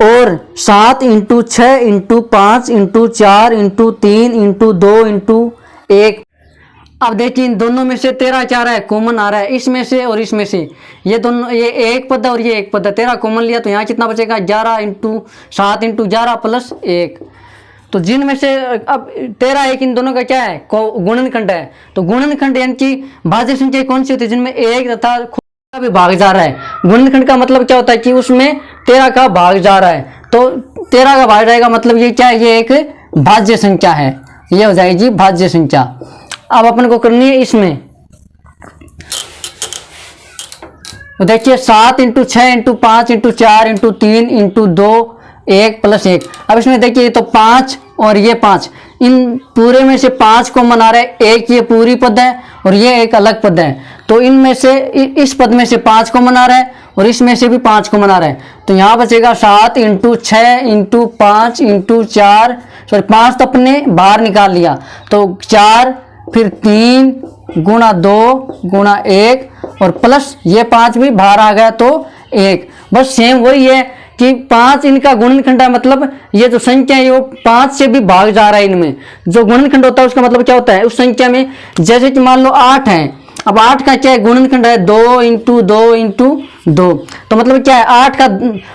Speaker 1: और 7 into 6 into 5 into 4 into 3 into 2 into 1। अब देखिए इन दोनों में से 13 क्या रहा है कॉमन आ रहा है, इसमें से और इसमें से। ये दोनों, ये एक पद है और ये एक पद है, 13 कॉमन लिया तो यहाँ कितना बचेगा 11 इंटू 7 इंटू 11 प्लस 1। तो जिनमें से अब 13 1 इन दोनों का क्या है गुणनखंड है, तो गुणनखंड यानी कि भाज्य संख्या कौन सी होती है जिनमें 1 तथा खुद का भी भाग जा रहा है। गुणनखंड का मतलब क्या होता है कि उसमें 13 का भाग जा रहा है, तो 13 का भाग जाएगा मतलब ये क्या है, ये एक भाज्य संख्या है, ये हो जाएगी भाज्य संख्या। अब अपन को करनी है इसमें, तो देखिए 7 into 6 into 5 into 4 into 3 into 2 1 plus 1। अब इसमें देखिए तो 5 और ये 5, इन पूरे में से 5 को मना रहे, एक ये पूरी पद है और ये एक अलग पद है, तो इनमें से इस पद में से 5 को मना रहा है और इसमें से भी 5 को मना रहा है, तो यहाँ बचेगा 7 इंटू 6 इंटू 5 इंटू 4, सॉरी 5 तो अपने बाहर निकाल लिया, तो 4 फिर 3 गुणा 2 गुणा 1 और प्लस ये 5 भी बाहर आ गया तो 1। बस सेम वही है कि 5 इनका गुणनखंड है, मतलब ये जो संख्या है वो 5 से भी भाग जा रहा है। इनमें जो गुणनखंड होता है उसका मतलब क्या होता है, उस संख्या में जैसे कि मान लो 8 है, अब 8 का क्या है गुणनखंड है 2 इंटू 2 इंटू 2, तो मतलब क्या है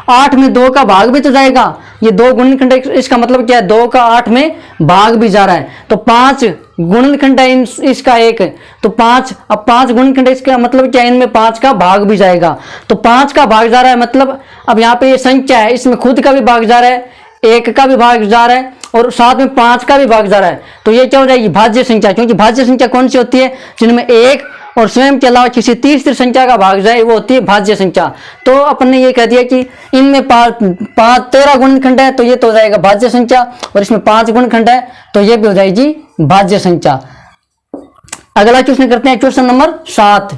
Speaker 1: 8 में 2 का भाग भी तो जाएगा, ये 2 गुणनखंड है, इसका मतलब क्या है 2 का 8 में भाग भी जा रहा है, तो 5 गुणनखंड है इसका 1, तो 5, अब 5 गुणनखंड है इसका मतलब क्या है इनमें 5 का भाग भी जाएगा, तो 5 का भाग जा रहा है, मतलब अब यहाँ पे ये संख्या है इसमें खुद का भी भाग जा रहा है, 1 का भी भाग जा रहा है और साथ में 5 का भी भाग जा रहा है, तो ये क्या हो जाएगी भाज्य संख्या। क्योंकि भाज्य संख्या कौन सी होती है, जिनमें 1 और स्वयं के अलावा किसी तीसरी संख्या का भाग जाए वो होती है भाज्य संख्या। तो अपन ने ये कह दिया कि इनमें 13 गुणनखंड है तो ये तो हो जाएगा भाज्य संख्या, और इसमें 5 गुणनखंड है तो ये भी हो जाएगी भाज्य संख्या। अगला क्वेश्चन करते हैं, क्वेश्चन नंबर 7।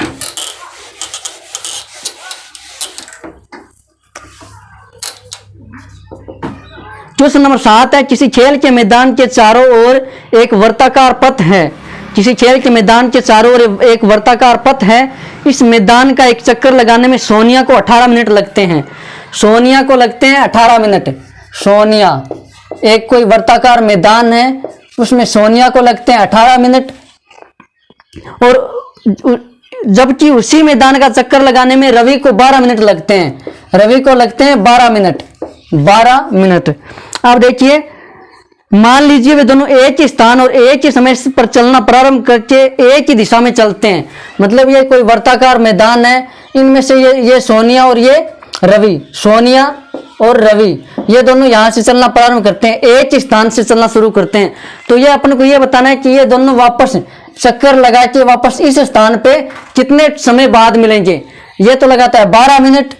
Speaker 1: क्वेश्चन नंबर 7 है, किसी खेल के मैदान के चारों ओर एक वर्ताकार पथ है, किसी खेल के मैदान के चारों ओर एक वर्ताकार पथ है, इस मैदान का एक चक्कर लगाने में सोनिया को 18 मिनट लगते हैं, सोनिया को लगते हैं 18 मिनट। सोनिया, एक कोई वर्ताकार मैदान है उसमें सोनिया को लगते हैं 18 मिनट, और जबकि उसी मैदान का चक्कर लगाने में रवि को 12 मिनट लगते हैं, रवि को लगते हैं 12 मिनट, 12 मिनट। अब देखिए, मान लीजिए वे दोनों एक ही स्थान और एक ही समय पर चलना प्रारंभ करके एक ही दिशा में चलते हैं, मतलब ये कोई वर्ताकार मैदान है, इनमें से ये सोनिया और ये रवि, सोनिया और रवि ये दोनों यहाँ से चलना प्रारंभ करते हैं, एक ही स्थान से चलना शुरू करते हैं, तो ये अपन को ये बताना है कि ये दोनों वापस चक्कर लगा के वापस इस स्थान पे कितने समय बाद मिलेंगे। ये तो लगाता है 12 मिनट,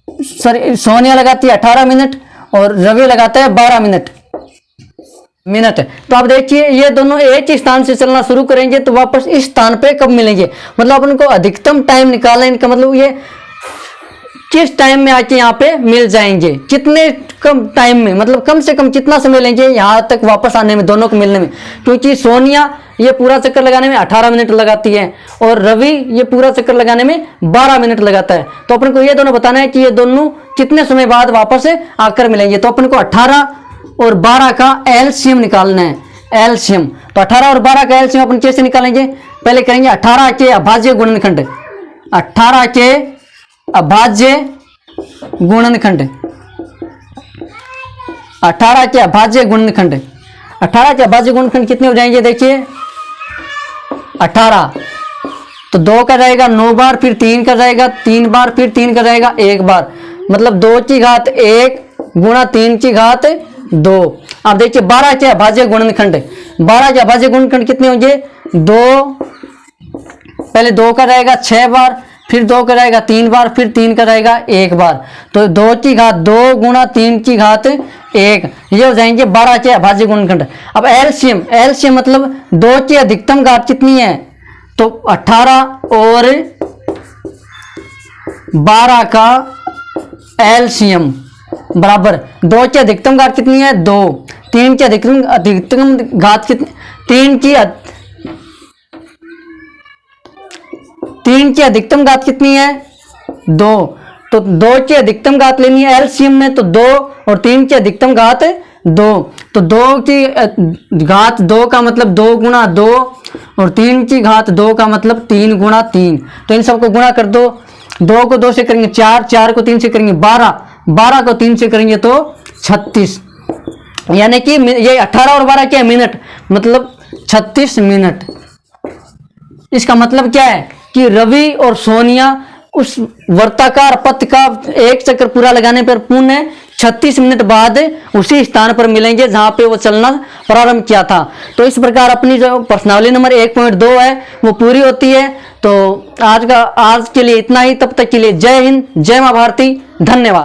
Speaker 1: सॉरी सोनिया लगाती है 18 मिनट और रवि लगाता है 12 मिनट। तो आप देखिए ये दोनों एक ही स्थान से चलना शुरू करेंगे तो वापस इस स्थान पे कब मिलेंगे, मतलब अपन को अधिकतम टाइम निकालना है, इनका मतलब ये किस टाइम में आके यहाँ पे मिल जाएंगे, कितने कम टाइम में, मतलब कम से कम कितना समय लेंगे यहाँ तक वापस आने में, दोनों को मिलने में। क्योंकि सोनिया ये पूरा चक्कर लगाने में 18 मिनट लगाती है और रवि ये पूरा चक्कर लगाने में 12 मिनट लगाता है, तो अपन को ये दोनों बताना है कि ये दोनों कितने समय बाद वापस आकर मिलेंगे। तो अपन को 18 और 12 का एलसीएम निकालना है, एलसीएम। तो 18 और 12 का एलसीएम अपन कैसे निकालेंगे, पहले करेंगे 18 के अभाज्य गुणनखंड, 18 के अभाज्य गुणनखंड, 18 के अभाज्य गुणनखंड, 18 के अभाज्य गुणनखंड कितने हो जाएंगे, देखिए 18 तो 2 का जाएगा 9 बार, फिर 3 का जाएगा 3 बार, फिर 3 का जाएगा 1 बार, मतलब 2 की घात 1 गुणा 3 की घात 2। अब देखिए 12 के अभाज्य गुणनखंड, 12 के अभाज्य गुणनखंड कितने होंगे, 2, पहले 2 का जाएगा 6 बार, फिर 2 का जाएगा 3 बार, फिर 3 का जाएगा 1 बार, तो 2 की घात 2 गुणा 3 की घात 1, ये हो जाएंगे 12 के अभाज्य गुणनखंड। अब एलसीएम, एलसीएम मतलब 2 की अधिकतम घात कितनी है, तो 18 और 12 का एलसीएम बराबर 2 की अधिकतम घात कितनी है 2, 3 की अधिकतम घात कितनी, 3 की अधिकतम घात कितनी है 2, तो 2 की अधिकतम घात लेनी है एलसीएम में, तो 2 और 3 की अधिकतम घात 2, तो 2 की घात 2 का मतलब 2 गुणा 2 और 3 की घात 2 का मतलब 3 गुणा 3, तो इन सबको गुणा कर दो, 2 को 2 से करेंगे 4, 4 को 3 से करेंगे 12, 12 को 3 से करेंगे तो 36, यानी कि ये 18 और 12 क्या है मिनट, मतलब 36 मिनट। इसका मतलब क्या है कि रवि और सोनिया उस वर्ताकार पथ का एक चक्कर पूरा लगाने पर पुनः 36 मिनट बाद उसी स्थान पर मिलेंगे जहां पे वो चलना प्रारंभ किया था। तो इस प्रकार अपनी जो प्रश्नावली नंबर 1.2 है वो पूरी होती है। तो आज के लिए इतना ही, तब तक के लिए जय हिंद, जय मां भारती, धन्यवाद।